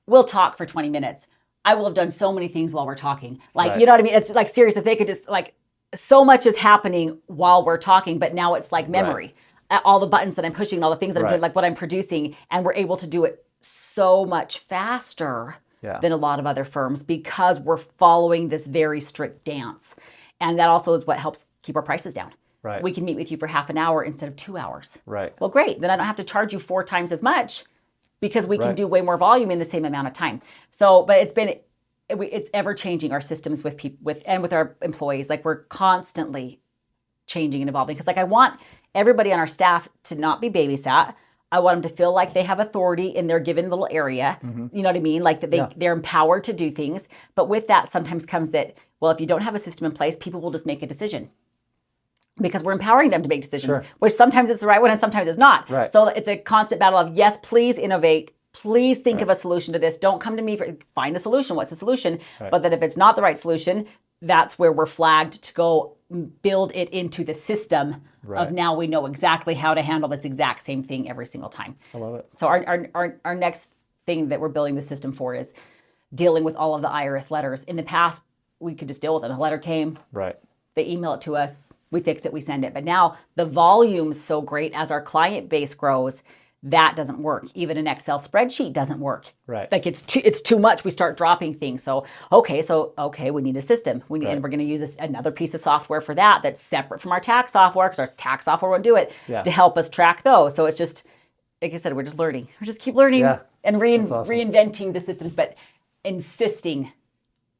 We'll talk for 20 minutes. I will have done so many things while we're talking. Like, you know what I mean? It's like serious. If they could just, like, so much is happening while we're talking, but now it's like memory. All the buttons that I'm pushing, all the things that I'm doing, like what I'm producing, and we're able to do it so much faster than a lot of other firms, because we're following this very strict dance. And that also is what helps keep our prices down. Right. We can meet with you for half an hour instead of 2 hours. Right. Well, great. Then I don't have to charge you 4 times as much, because we can do way more volume in the same amount of time. So, but it's ever changing, our systems with people, with our employees. Like, we're constantly changing and evolving, because like I want everybody on our staff to not be babysat. I want them to feel like they have authority in their given little area. You know what I mean? Like that they're empowered to do things. But with that sometimes comes that, well, if you don't have a system in place, people will just make a decision, because we're empowering them to make decisions, which sometimes it's the right one and sometimes it's not. Right. So it's a constant battle of, yes, please innovate. Please think of a solution to this. Don't come to me for, find a solution. What's the solution? But then if it's not the right solution, that's where we're flagged to go build it into the system of, now we know exactly how to handle this exact same thing every single time. I love it. So our next thing that we're building the system for is dealing with all of the IRS letters. In the past, we could just deal with it. A letter came, they email it to us, we fix it, we send it. But now the volume's so great as our client base grows, that doesn't work. Even an Excel spreadsheet doesn't work. Right. Like it's too much. We start dropping things. So we need a system. And we're going to use another piece of software for that that's separate from our tax software, because our tax software won't do it, to help us track those. So it's just, like I said, we're just learning. We just keep learning and reinventing the systems, but insisting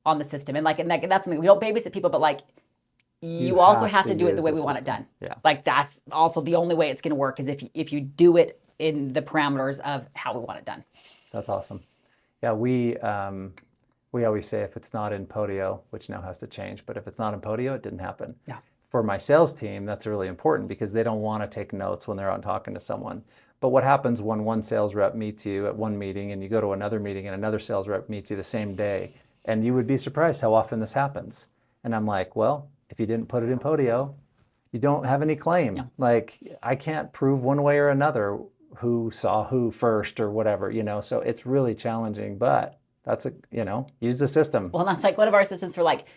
on the system. And that's something, we don't babysit people, but like, you also have to do it the way we want it done. Yeah. Like, that's also the only way it's going to work, is if you do it in the parameters of how we want it done. That's awesome. Yeah, we always say, if it's not in Podio, which now has to change, but if it's not in Podio, it didn't happen. Yeah. For my sales team, that's really important, because they don't want to take notes when they're out talking to someone. But what happens when one sales rep meets you at one meeting and you go to another meeting and another sales rep meets you the same day? And you would be surprised how often this happens. And I'm like, well, if you didn't put it in Podio, you don't have any claim. No. Like, I can't prove one way or another who saw who first or whatever, so it's really challenging, but that's use the system. Well, that's like one of our systems for, like, okay,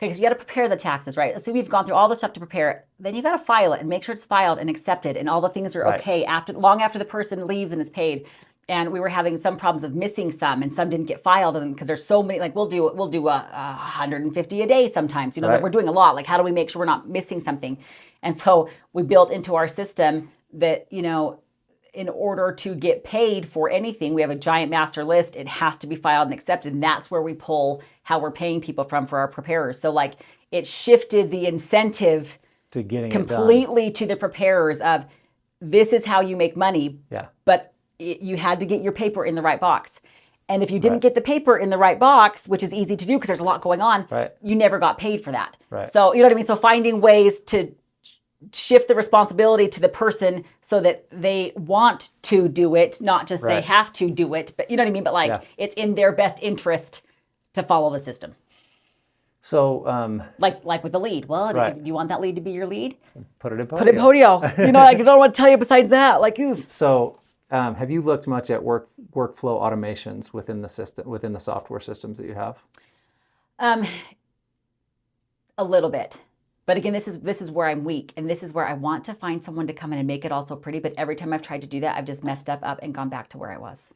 because you got to prepare the taxes, right? So we've gone through all the stuff to prepare it. Then you got to file it and make sure it's filed and accepted, and all the things are okay long after the person leaves and is paid. And we were having some problems of missing some, and some didn't get filed, and because there's so many, like we'll do 150 a day sometimes, that we're doing a lot. Like, how do we make sure we're not missing something? And so we built into our system that, in order to get paid for anything, we have a giant master list. It has to be filed and accepted. And that's where we pull how we're paying people from for our preparers. So like, it shifted the incentive to getting completely to the preparers of, this is how you make money. Yeah. But you had to get your paper in the right box. And if you didn't get the paper in the right box, which is easy to do because there's a lot going on, you never got paid for that. Right. So, you know what I mean? So finding ways to shift the responsibility to the person so that they want to do it, not just they have to do it, but you know what I mean? But like, it's in their best interest to follow the system. So, like with the lead. Well, do you want that lead to be your lead? Put it in Podio. Put it in Podio. I don't want to tell you besides that. Like, oof. So, have you looked much at workflow automations within the system, within the software systems that you have? A little bit. But again, this is where I'm weak, and this is where I want to find someone to come in and make it all so pretty. But every time I've tried to do that, I've just messed up and gone back to where I was.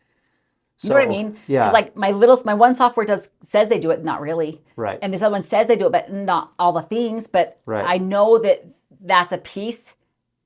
You know what I mean? Yeah. It's like my one software says they do it, not really. Right. And this other one says they do it, but not all the things. But Right. I know that that's a piece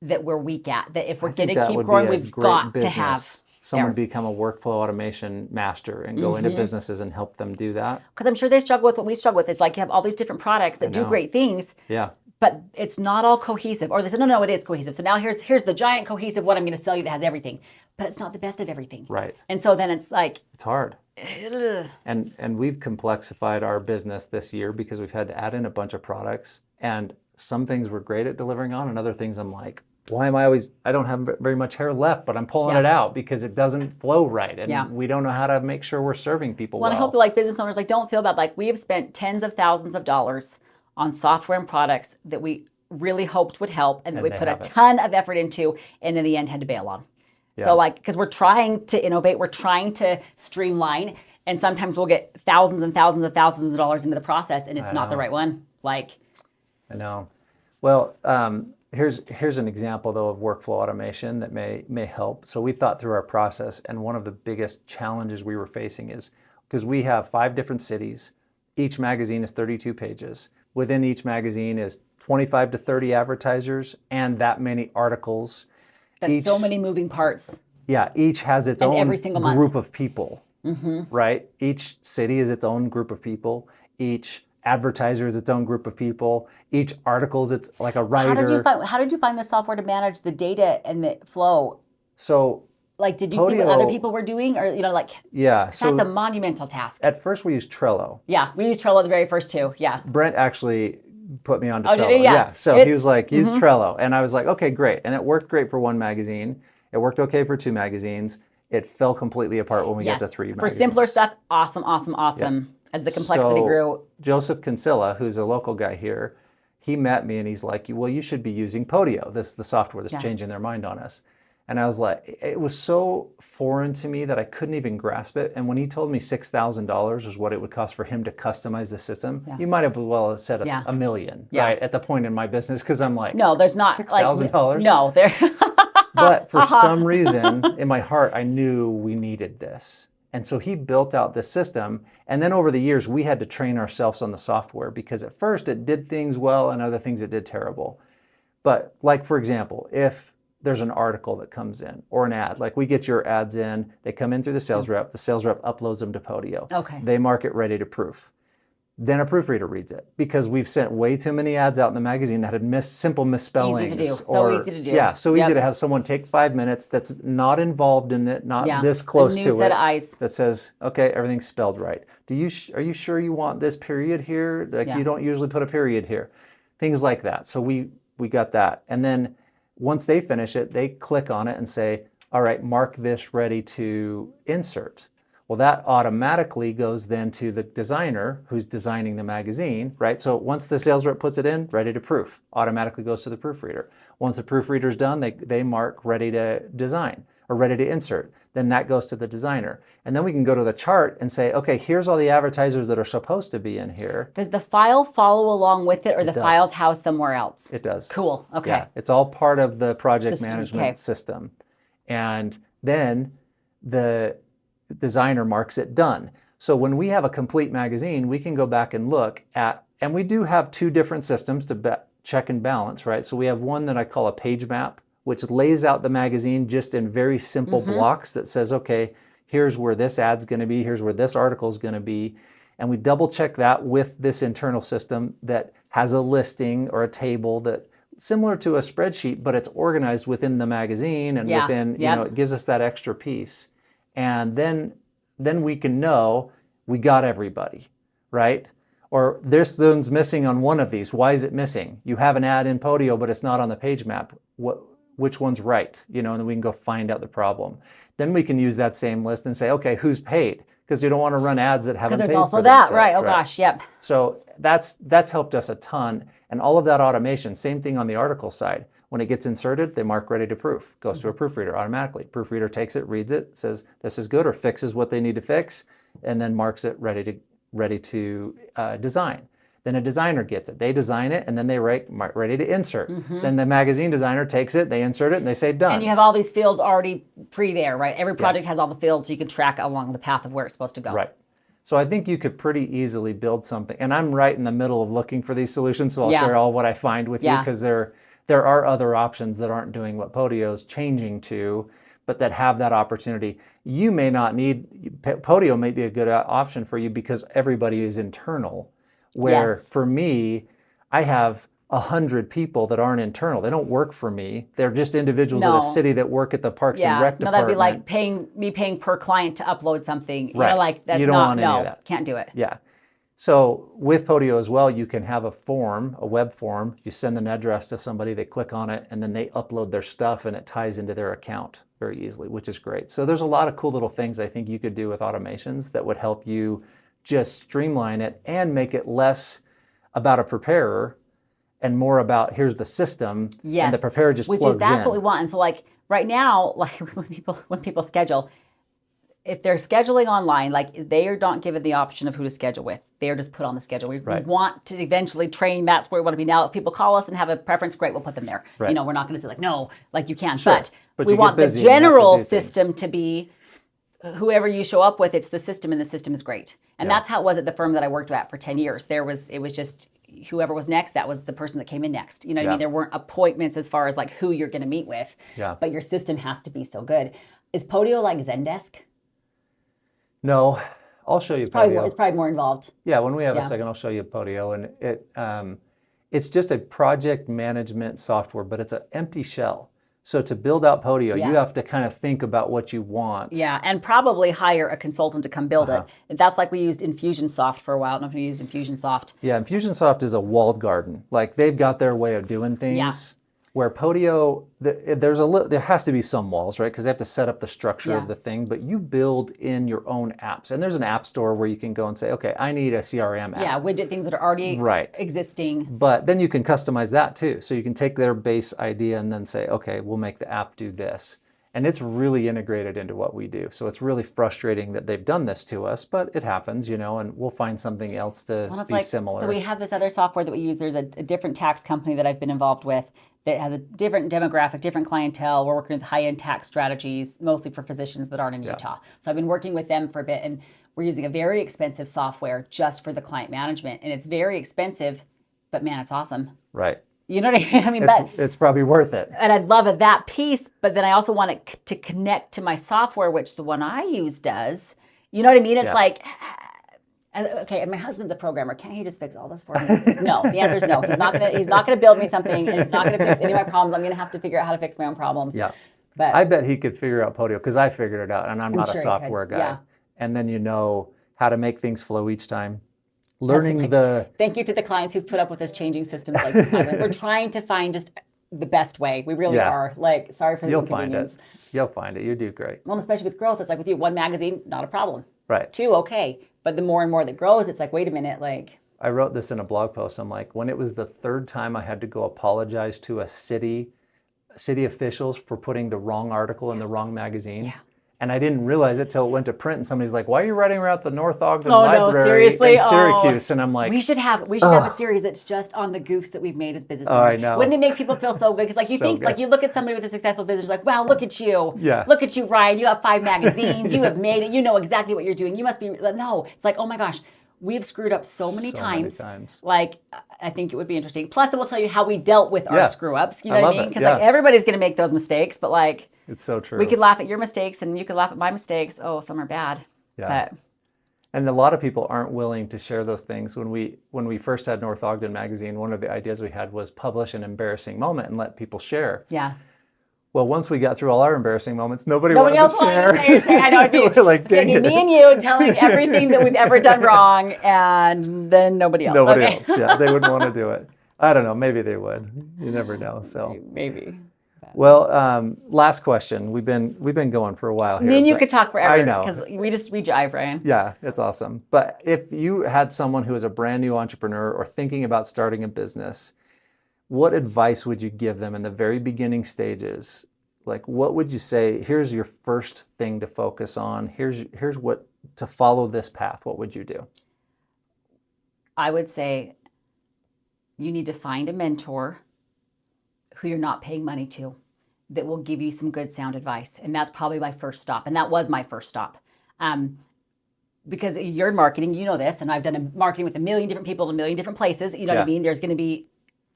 that we're weak at. That if we're going to keep growing, we've got to have someone become a workflow automation master and go into businesses and help them do that. Because I'm sure they struggle with what we struggle with. It's like you have all these different products that do great things. Yeah. But it's not all cohesive. Or they said, no, it is cohesive. So now here's the giant cohesive what I'm going to sell you that has everything. But it's not the best of everything. Right. And so then it's like... It's hard. And we've complexified our business this year because we've had to add in a bunch of products. And some things we're great at delivering on, and other things I'm like, why am I don't have very much hair left, but I'm pulling it out because it doesn't flow right. And we don't know how to make sure we're serving people well. I hope like business owners don't feel bad. Like we have spent tens of thousands of dollars on software and products that we really hoped would help and that we put a ton of effort into and in the end had to bail on. Yeah. So because we're trying to innovate, we're trying to streamline, and sometimes we'll get thousands and thousands of thousands of dollars into the process and it's not the right one. I know. Well, here's an example though of workflow automation that may help. So we thought through our process, and one of the biggest challenges we were facing is because we have 5 different cities. Each magazine is 32 pages. Within each magazine is 25 to 30 advertisers and that many articles. That's so many moving parts. Yeah, each has its own every single group of people, right? Each city is its own group of people. Each advertiser is its own group of people. Each article is it's like a writer. How did you find the software to manage the data and the flow? So did you see what other people were doing, or yeah, so that's a monumental task. At first we used Trello. Yeah, we used Trello the very first 2. Yeah. Brent actually put me onto Trello. Did he? Yeah. So he was like, use Trello. And I was like, okay, great. And it worked great for 1 magazine. It worked okay for 2 magazines. It fell completely apart when we got to 3 magazines. For simpler stuff, awesome. Yeah. As the complexity grew. Joseph Kinsella, who's a local guy here, he met me and he's like, well, you should be using Podio. This is the software that's changing their mind on us. And I was like, it was so foreign to me that I couldn't even grasp it. And when he told me $6,000 was what it would cost for him to customize the system, you might have well said $1 million, right? At the point in my business, because I'm like, no, there's not $6,000. No, there. But for some reason, in my heart, I knew we needed this. And so he built out this system. And then over the years, we had to train ourselves on the software because at first it did things well and other things it did terrible. But like, for example, if there's an article that comes in or an ad, like we get your ads in, they come in through the sales rep uploads them to Podio. Okay. They mark it ready to proof. Then a proofreader reads it because we've sent way too many ads out in the magazine that had simple misspellings. Easy to do. So easy to do. Yeah, so easy to have someone take 5 minutes that's not involved in it, not this close to it. A new set of eyes. That says, okay, everything's spelled right. Are you sure you want this period here? You don't usually put a period here. Things like that. So we got that. And then once they finish it, they click on it and say, all right, mark this ready to insert. Well, that automatically goes then to the designer who's designing the magazine, right? So once the sales rep puts it in, ready to proof, automatically goes to the proofreader. Once the proofreader's done, they mark ready to design or ready to insert. Then that goes to the designer. And then we can go to the chart and say, okay, here's all the advertisers that are supposed to be in here. Does the file follow along with it, or the file's housed somewhere else? It does. Cool, okay. Yeah, it's all part of the project management system. And then the designer marks it done. So when we have a complete magazine, we can go back and look at, and we do have 2 different systems to check and balance, right? So we have one that I call a page map, which lays out the magazine just in very simple blocks that says, okay, here's where this ad's going to be, here's where this article is going to be. And we double check that with this internal system that has a listing or a table that similar to a spreadsheet, but it's organized within the magazine and within, it gives us that extra piece. And then we can know we got everybody, right? Or this one's missing on one of these. Why is it missing? You have an ad in Podio, but it's not on the page map. Which one's right? And then we can go find out the problem. Then we can use that same list and say, okay, who's paid? Because you don't want to run ads that haven't paid. Because there's also that, right? Oh gosh, yep. So that's helped us a ton. And all of that automation, same thing on the article side. When it gets inserted, they mark ready to proof. Goes to a proofreader automatically. Proofreader takes it, reads it, says this is good, or fixes what they need to fix, and then marks it ready to design. Then a designer gets it. They design it, and then they write ready to insert. Mm-hmm. Then the magazine designer takes it, they insert it, and they say done. And you have all these fields already there, right? Every project has all the fields, so you can track along the path of where it's supposed to go. Right. So I think you could pretty easily build something. And I'm right in the middle of looking for these solutions, so I'll share all what I find with you, because there are other options that aren't doing what Podio's changing to, but that have that opportunity. You may not need, Podio may be a good option for you because everybody is internal. Where for me, I have 100 people that aren't internal. They don't work for me. They're just individuals in a city that work at the Parks and Rec department. That'd be like paying per client to upload something. Right. You know, like that's you don't want any of that. Can't do it. Yeah. So with Podio as well, you can have a form, a web form. You send an address to somebody, they click on it, and then they upload their stuff, and it ties into their account very easily, which is great. So there's a lot of cool little things I think you could do with automations that would help you just streamline it and make it less about a preparer and more about here's the system, and the preparer just plugs in. That's what we want. And so like right now, like when people schedule, if they're scheduling online, like they are not given the option of who to schedule with. They are just put on the schedule. We want to eventually train. That's where we want to be now. If people call us and have a preference, great, we'll put them there. Right. You know, we're not going to say like, no, like you can't. Sure. But we want the general system to be whoever you show up with, it's the system, and the system is great. And that's how it was at the firm that I worked at for 10 years. It was just whoever was next, that was the person that came in next. You know what I mean? There weren't appointments as far as like who you're going to meet with, but your system has to be so good. Is Podio like Zendesk? No, I'll show you Podio. It's probably more involved. Yeah, when we have a second, I'll show you Podio. And it's just a project management software, but it's an empty shell. So to build out Podio, you have to kind of think about what you want. Yeah, and probably hire a consultant to come build it. That's like we used Infusionsoft for a while. I don't know if you used Infusionsoft. Yeah, Infusionsoft is a walled garden. Like they've got their way of doing things. Yeah. Where Podio, there has to be some walls, right? Because they have to set up the structure of the thing, but you build in your own apps. And there's an app store where you can go and say, okay, I need a CRM app. Yeah, widget things that are already existing. But then you can customize that too. So you can take their base idea and then say, okay, we'll make the app do this. And it's really integrated into what we do. So it's really frustrating that they've done this to us, but it happens, you know, and we'll find something else to be similar. So we have this other software that we use. There's a different tax company that I've been involved with that has a different demographic, different clientele. We're working with high-end tax strategies, mostly for physicians that aren't in Utah. So I've been working with them for a bit, and we're using a very expensive software just for the client management. And it's very expensive, but man, it's awesome. Right. You know what I mean? It's probably worth it. And I'd love that piece, but then I also want it to connect to my software, which the one I use does. You know what I mean? It's like, okay, and my husband's a programmer. Can't he just fix all this for me? No, the answer is no. He's not gonna build me something, and it's not gonna fix any of my problems. I'm gonna have to figure out how to fix my own problems. Yeah. But I bet he could figure out Podio because I figured it out, and I'm not a software guy. Yeah. And then you know how to make things flow each time. Thank you to the clients who've put up with us changing systems. Like we're trying to find just the best way. We really are. Like, sorry for the inconvenience. You'll find it. You do great. Well, especially with growth, it's like with you, one magazine, not a problem. Right. 2, okay. But the more and more that grows, it's like, wait a minute, like. I wrote this in a blog post. I'm like, when it was the 3rd time I had to go apologize to a city officials for putting the wrong article in the wrong magazine. Yeah. And I didn't realize it till it went to print, and somebody's like, "Why are you writing about the North Ogden Library in Syracuse?" And I'm like, "We should have a series that's just on the goofs that we've made as business owners." I know. Wouldn't it make people feel so good? Because like like you look at somebody with a successful business, like, "Wow, look at you! Yeah. Look at you, Ryan. You have 5 magazines. You have made it. You know exactly what you're doing. You must be." No, it's like, oh my gosh. We've screwed up so many times. Like, I think it would be interesting. Plus, it will tell you how we dealt with our screw-ups. You know what I mean? Because like everybody's going to make those mistakes, but like, it's so true. We could laugh at your mistakes, and you could laugh at my mistakes. Oh, some are bad. Yeah. And a lot of people aren't willing to share those things. When we first had North Ogden magazine, one of the ideas we had was publish an embarrassing moment and let people share. Yeah. Well, once we got through all our embarrassing moments, nobody wanted to share. I know. We're like, dang it. Me and you telling everything that we've ever done wrong, and then nobody else. Nobody else. Yeah, they wouldn't want to do it. I don't know. Maybe they would. You never know. So maybe. Well, last question. We've been going for a while here. Me and you could talk forever. I know. Because we jive, Ryan. Yeah, it's awesome. But if you had someone who is a brand new entrepreneur or thinking about starting a business, what advice would you give them in the very beginning stages? Like, what would you say, here's your first thing to focus on. Here's what to follow this path. What would you do? I would say you need to find a mentor who you're not paying money to that will give you some good sound advice. And that's probably my first stop. And that was my first stop. Because you're in marketing, you know this, and I've done marketing with a million different people in a million different places. You know what I mean? There's going to be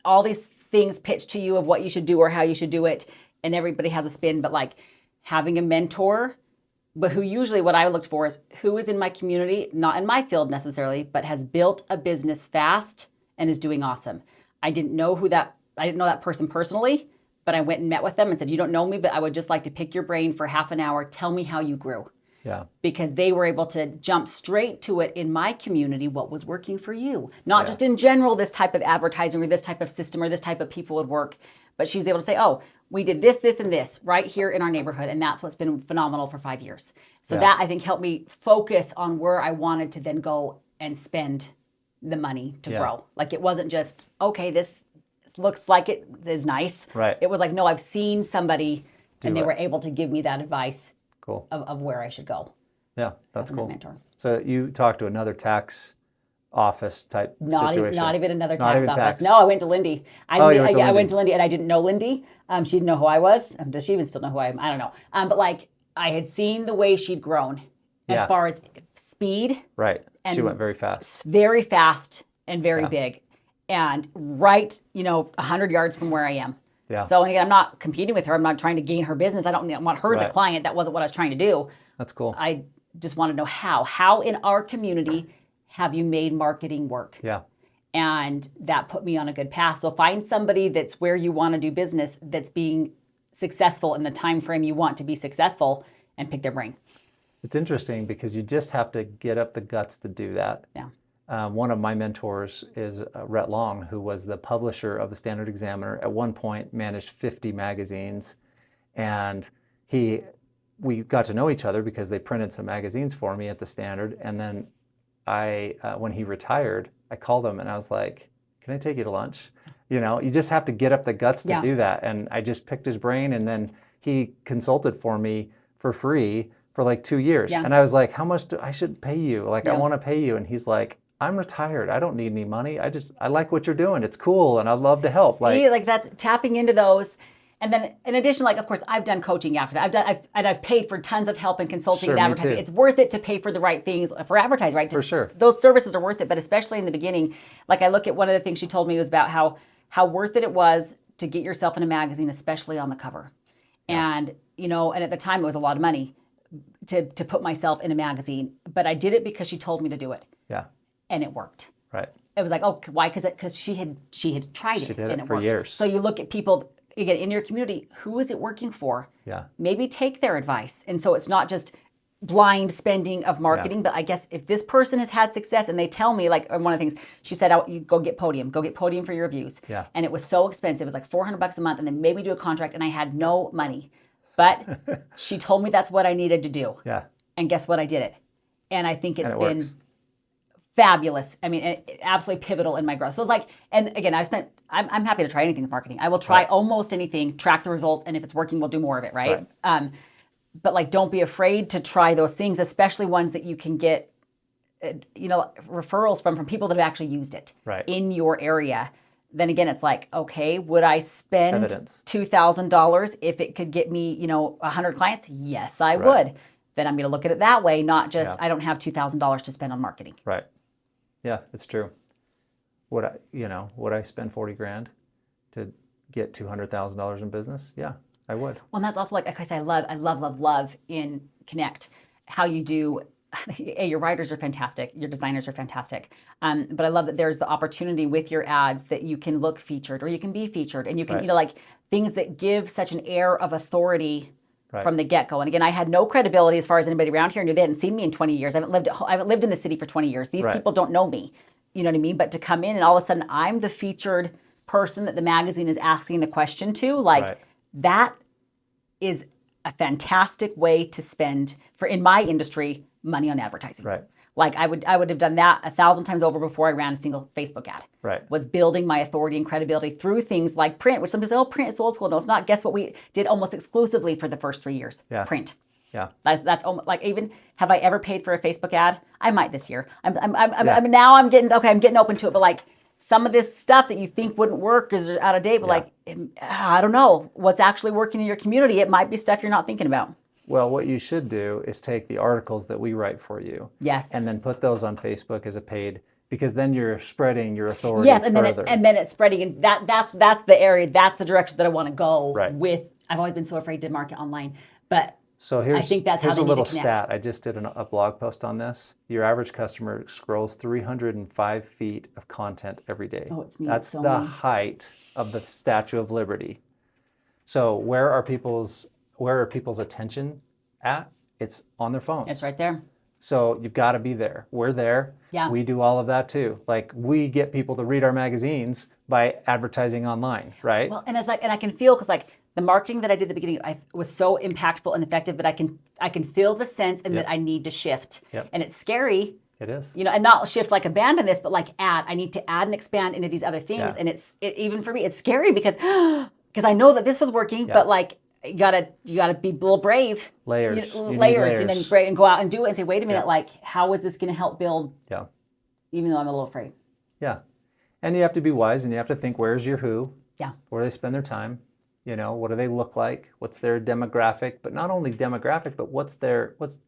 all these things pitched to you of what you should do or how you should do it. And everybody has a spin. But like having a mentor, but who usually what I looked for is who is in my community, not in my field necessarily, but has built a business fast and is doing awesome. I didn't know that person personally, but I went and met with them and said, you don't know me, but I would just like to pick your brain for half an hour. Tell me how you grew. Yeah. Because they were able to jump straight to it in my community, what was working for you. Not just in general, this type of advertising or this type of system or this type of people would work, but she was able to say, oh, we did this, this, and this right here in our neighborhood. And that's what's been phenomenal for 5 years. So that I think helped me focus on where I wanted to then go and spend the money to grow. Like it wasn't just, okay, this looks like it is nice. Right. It was like, no, I've seen somebody and they were able to give me that advice. Cool. Of where I should go. Yeah, that's cool. Mentor. So you talked to another tax office type situation. Not even another Not tax even office. tax. No, I went to Lindy. You went to Lindy. I went to Lindy and I didn't know Lindy. She didn't know who I was. Does she even still know who I am? I don't know. But like I had seen the way she'd grown as far as speed. Right. And she went very fast. Very fast and very big. And right, 100 yards from where I am. Yeah. So, and again, I'm not competing with her. I'm not trying to gain her business. I don't want her as a client. That wasn't what I was trying to do. That's cool. I just want to know how. How in our community have you made marketing work? Yeah. And that put me on a good path. So find somebody that's where you want to do business, that's being successful in the time frame you want to be successful, and pick their brain. It's interesting because you just have to get up the guts to do that. Yeah. One of my mentors is Rhett Long, who was the publisher of the Standard Examiner. At one point, managed 50 magazines, and we got to know each other because they printed some magazines for me at the Standard. And then when he retired, I called him and I was like, "Can I take you to lunch?" You just have to get up the guts to do that. And I just picked his brain, and then he consulted for me for free for like 2 years. Yeah. And I was like, "How much I should pay you? Like, I want to pay you." And he's like, "I'm retired. I don't need any money. I like what you're doing. It's cool, and I'd love to help." See, like that's tapping into those. And then in addition, like, of course, I've done coaching after that. I've paid for tons of help and consulting and advertising. It's worth it to pay for the right things for advertising, right? For sure. Those services are worth it, but especially in the beginning, like I look at one of the things she told me was about how worth it was to get yourself in a magazine, especially on the cover. Yeah. And, and at the time it was a lot of money to put myself in a magazine, but I did it because she told me to do it. Yeah. And it worked. Right. It was like, oh, why? Because she had tried it. She did and it for worked. years. So you look at people, again, in your community, who is it working for? Yeah. Maybe take their advice. And so it's not just blind spending of marketing, but I guess if this person has had success and they tell me, like one of the things she said, you go get Podium for your reviews. Yeah. And it was so expensive. It was like $400 a month, and they made me do a contract, and I had no money. But she told me that's what I needed to do. Yeah. And guess what? I did it. And I think it's been works. Fabulous. I mean, absolutely pivotal in my growth. So it's like, and again, I'm happy to try anything with marketing. I will try almost anything, track the results, and if it's working, we'll do more of it, right? But like, don't be afraid to try those things, especially ones that you can get, referrals from people that have actually used it in your area. Then again, it's like, okay, would I spend $2,000 if it could get me, 100 clients? Yes, I would. Then I'm going to look at it that way, not just I don't have $2,000 to spend on marketing. Right. Yeah, it's true. Would I spend 40 grand to get $200,000 in business? Yeah, I would. Well, and that's also like I say, I love in Connect how you do. Your writers are fantastic. Your designers are fantastic. But I love that there's the opportunity with your ads that you can look featured or you can be featured, and you can, like things that give such an air of authority from the get-go. And again, I had no credibility as far as anybody around here knew. They hadn't seen me in 20 years. I haven't lived in the city for 20 years. These people don't know me. You know what I mean? But to come in and all of a sudden I'm the featured person that the magazine is asking the question to, that is a fantastic way to spend, in my industry, money on advertising. Right. Like I would have done that 1,000 times over before I ran a single Facebook ad. Right. Was building my authority and credibility through things like print, which some people say, oh, print is old school. No, it's not. Guess what we did almost exclusively for the first 3 years? Yeah. Print. Yeah. That's almost like, even have I ever paid for a Facebook ad? I might this year. I'm getting open to it, but like some of this stuff that you think wouldn't work is out of date, but like, I don't know what's actually working in your community. It might be stuff you're not thinking about. Well, what you should do is take the articles that we write for you. Yes. And then put those on Facebook as a paid, because then you're spreading your authority. Yes, and further. then it's spreading, and that's the area, that's the direction that I want to go with. I've always been so afraid to market online, but so I think that's how they a little need to connect. stat. I just did a blog post on this. Your average customer scrolls 305 feet of content every day. Oh, it's me. That's so the me. height of the Statue of Liberty. So where are people's attention at? It's on their phones. It's right there. So you've got to be there. We're there. Yeah. We do all of that too. Like, we get people to read our magazines by advertising online, right? Well, and it's like, and I can feel, because like the marketing that I did at the beginning, was so impactful and effective, but I can feel the sense and that I need to shift. Yep. And it's scary. It is. You know, and not shift like abandon this, but like I need to add and expand into these other things. And even for me, it's scary because I know that this was working, but like, you gotta be a little brave. Layers. Layers. And go out and do it and say, wait a minute, like, how is this going to help build? Yeah. Even though I'm a little afraid. Yeah. And you have to be wise, and you have to think, where's your who? Yeah. Where do they spend their time? You know, what do they look like? What's their demographic? But not only demographic, but what's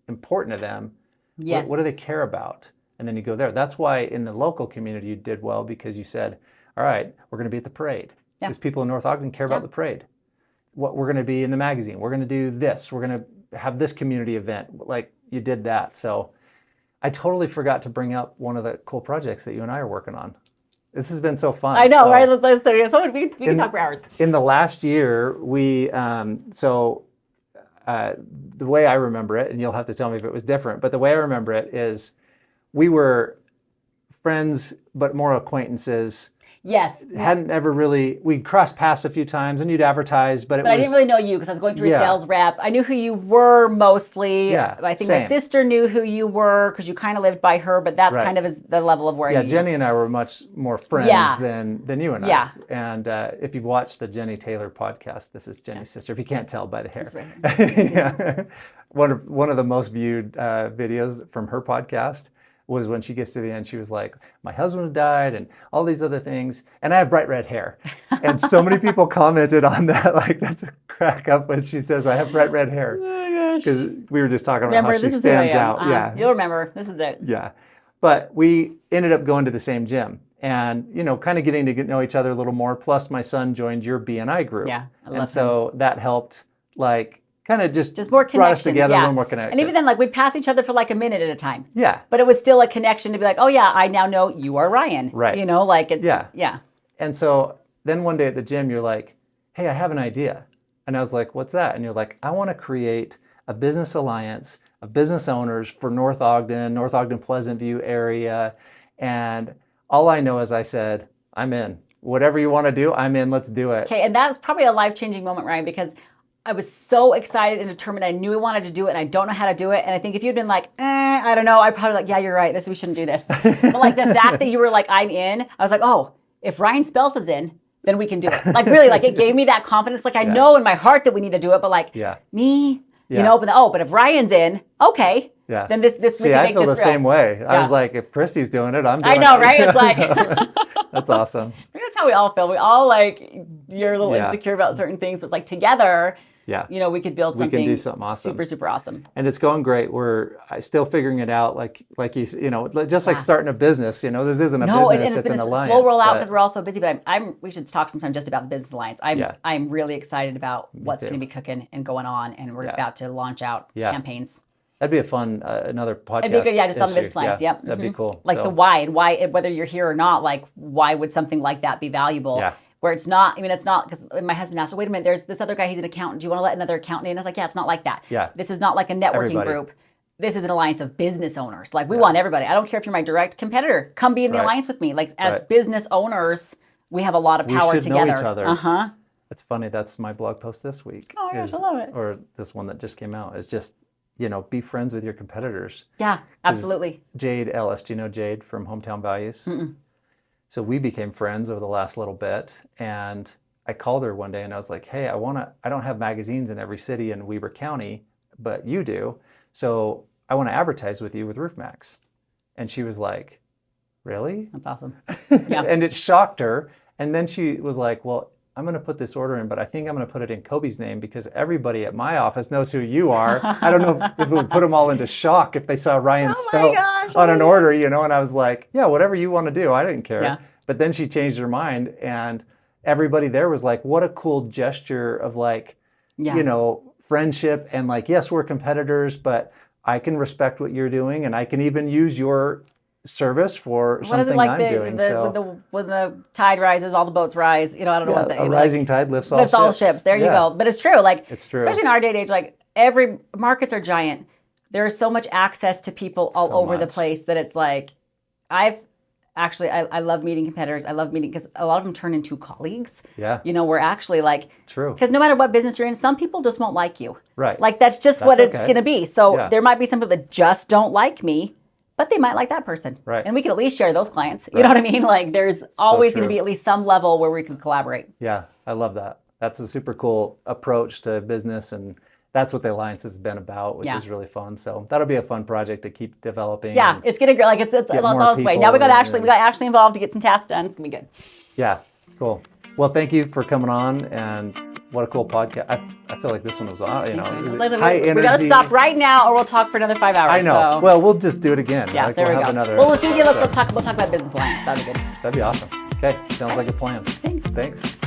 important to them? Yes. What do they care about? And then you go there. That's why in the local community you did well, because you said, all right, we're going to be at the parade. Because people in North Ogden care about the parade. What we're going to be in the magazine. We're going to do this. We're going to have this community event. Like, you did that. So I totally forgot to bring up one of the cool projects that you and I are working on. This has been so fun. I know, right? We can talk for hours. In the last year, we, the way I remember it, and you'll have to tell me if it was different, but the way I remember it is we were friends, but more acquaintances. Yes. Hadn't ever really, we'd crossed paths a few times, and you'd advertise, but I didn't really know you because I was going through a sales rep. I knew who you were mostly. Yeah, I think my sister knew who you were because you kind of lived by her, but that's kind of is the level of where I knew Jenny and I were much more friends than you and I. Yeah. And if you've watched the Jenny Taylor podcast, this is Jenny's sister, if you can't tell by the hair. That's right. Yeah. One of the most viewed videos from her podcast was when she gets to the end, she was like, my husband died and all these other things, and I have bright red hair. And so many people commented on that, like, that's a crack up when she says, I have bright red hair. Oh my gosh. Because we were just talking about how she stands out. Yeah. You'll remember, this is it. Yeah. But we ended up going to the same gym and, kind of getting to know each other a little more. Plus my son joined your BNI group. Yeah. And so that helped, like, kind of just more connections, brought us together, a little more connected. And even then, like, we'd pass each other for like a minute at a time. Yeah. But it was still a connection to be like, oh yeah, I now know you are Ryan. Right. Like it's, yeah. And so then one day at the gym, you're like, hey, I have an idea. And I was like, what's that? And you're like, I want to create a business alliance of business owners for North Ogden, Pleasant View area. And all I know is I said, I'm in. Whatever you want to do, I'm in. Let's do it. Okay. And that's probably a life-changing moment, Ryan, because I was so excited and determined. I knew I wanted to do it, and I don't know how to do it. And I think if you'd been like, I don't know, I'd probably like, yeah, you're right. We shouldn't do this. But like the fact that you were like, I'm in, I was like, oh, if Ryan Spelts is in, then we can do it. Like really, like it gave me that confidence. Like I know in my heart that we need to do it, but like me, but if Ryan's in, okay. Yeah. Then this we can make this real. I feel the same way. I was like, if Kristy's doing it, I'm doing it. I know, right? It's like that's awesome. That's how we all feel. We all like you're a little insecure about certain things, but it's like together. Yeah. We could build something. We can do something awesome. Super, super awesome. And it's going great. We're still figuring it out. Like you, just like starting a business. This isn't a business; it's an alliance. Slow roll out because we're all so busy. But we should talk sometime just about the business alliance. I'm really excited about what's going to be cooking and going on, and we're about to launch out campaigns. That'd be a fun another podcast. It'd be good, just on the business lines. Yep, that'd be cool. Like the why and why, whether you're here or not. Like why would something like that be valuable? Yeah. Where it's not, it's not, because my husband asked, wait a minute, there's this other guy, he's an accountant. Do you want to let another accountant in? I was like, yeah, it's not like that. Yeah. This is not like a networking group. This is an alliance of business owners. Like we want everybody. I don't care if you're my direct competitor. Come be in the alliance with me. Like as business owners, we have a lot of power together. We should know each other. Uh-huh. That's funny. That's my blog post this week. Oh my gosh, I love it. Or this one that just came out. Is just, be friends with your competitors. Yeah, absolutely. Jade Ellis, do you know Jade from Hometown Values? Mm-mm. So we became friends over the last little bit, and I called her one day and I was like, hey, I don't have magazines in every city in Weber County, but you do. So I want to advertise with you with RoofMax. And she was like, really? That's awesome. Yeah. And it shocked her. And then she was like, well, I'm going to put this order in, but I think I'm going to put it in Kobe's name because everybody at my office knows who you are. I don't know if it would put them all into shock if they saw Ryan Spelts on an order, you know, and I was like, yeah, whatever you want to do. I didn't care. Yeah. But then she changed her mind, and everybody there was like, what a cool gesture of like, you know, friendship, and like, yes, we're competitors, but I can respect what you're doing, and I can even use your service for something I'm doing. When the tide rises, all the boats rise. You know, I don't know what that. A rising tide lifts all ships. Lifts all ships. There you go. But it's true. Like, it's true. Especially in our day and age, like every markets are giant. There's so much access to people all over the place that it's like, I love meeting competitors. I love meeting because a lot of them turn into colleagues. Yeah. You know, we're actually like, true. Because no matter what business you're in, some people just won't like you. Right. Like that's what it's going to be. So there might be some people that just don't like me, but they might like that person. Right. And we can at least share those clients. You know what I mean? Like there's always going to be at least some level where we can collaborate. Yeah, I love that. That's a super cool approach to business, and that's what the Alliance has been about, which is really fun. So that'll be a fun project to keep developing. Yeah, it's gonna go like it's on its way. Now we got actually involved to get some tasks done. It's gonna be good. Yeah, cool. Well, thank you for coming on, and what a cool podcast. I feel like this one was, you know, high energy. We got to stop right now, or we'll talk for another 5 hours. I know. So. Well, we'll just do it again. Yeah, like, there we'll we have go. Another Well, let's talk about Business Alliance. That'd be good. That'd be awesome. Okay, sounds like a plan. Thanks. Thanks.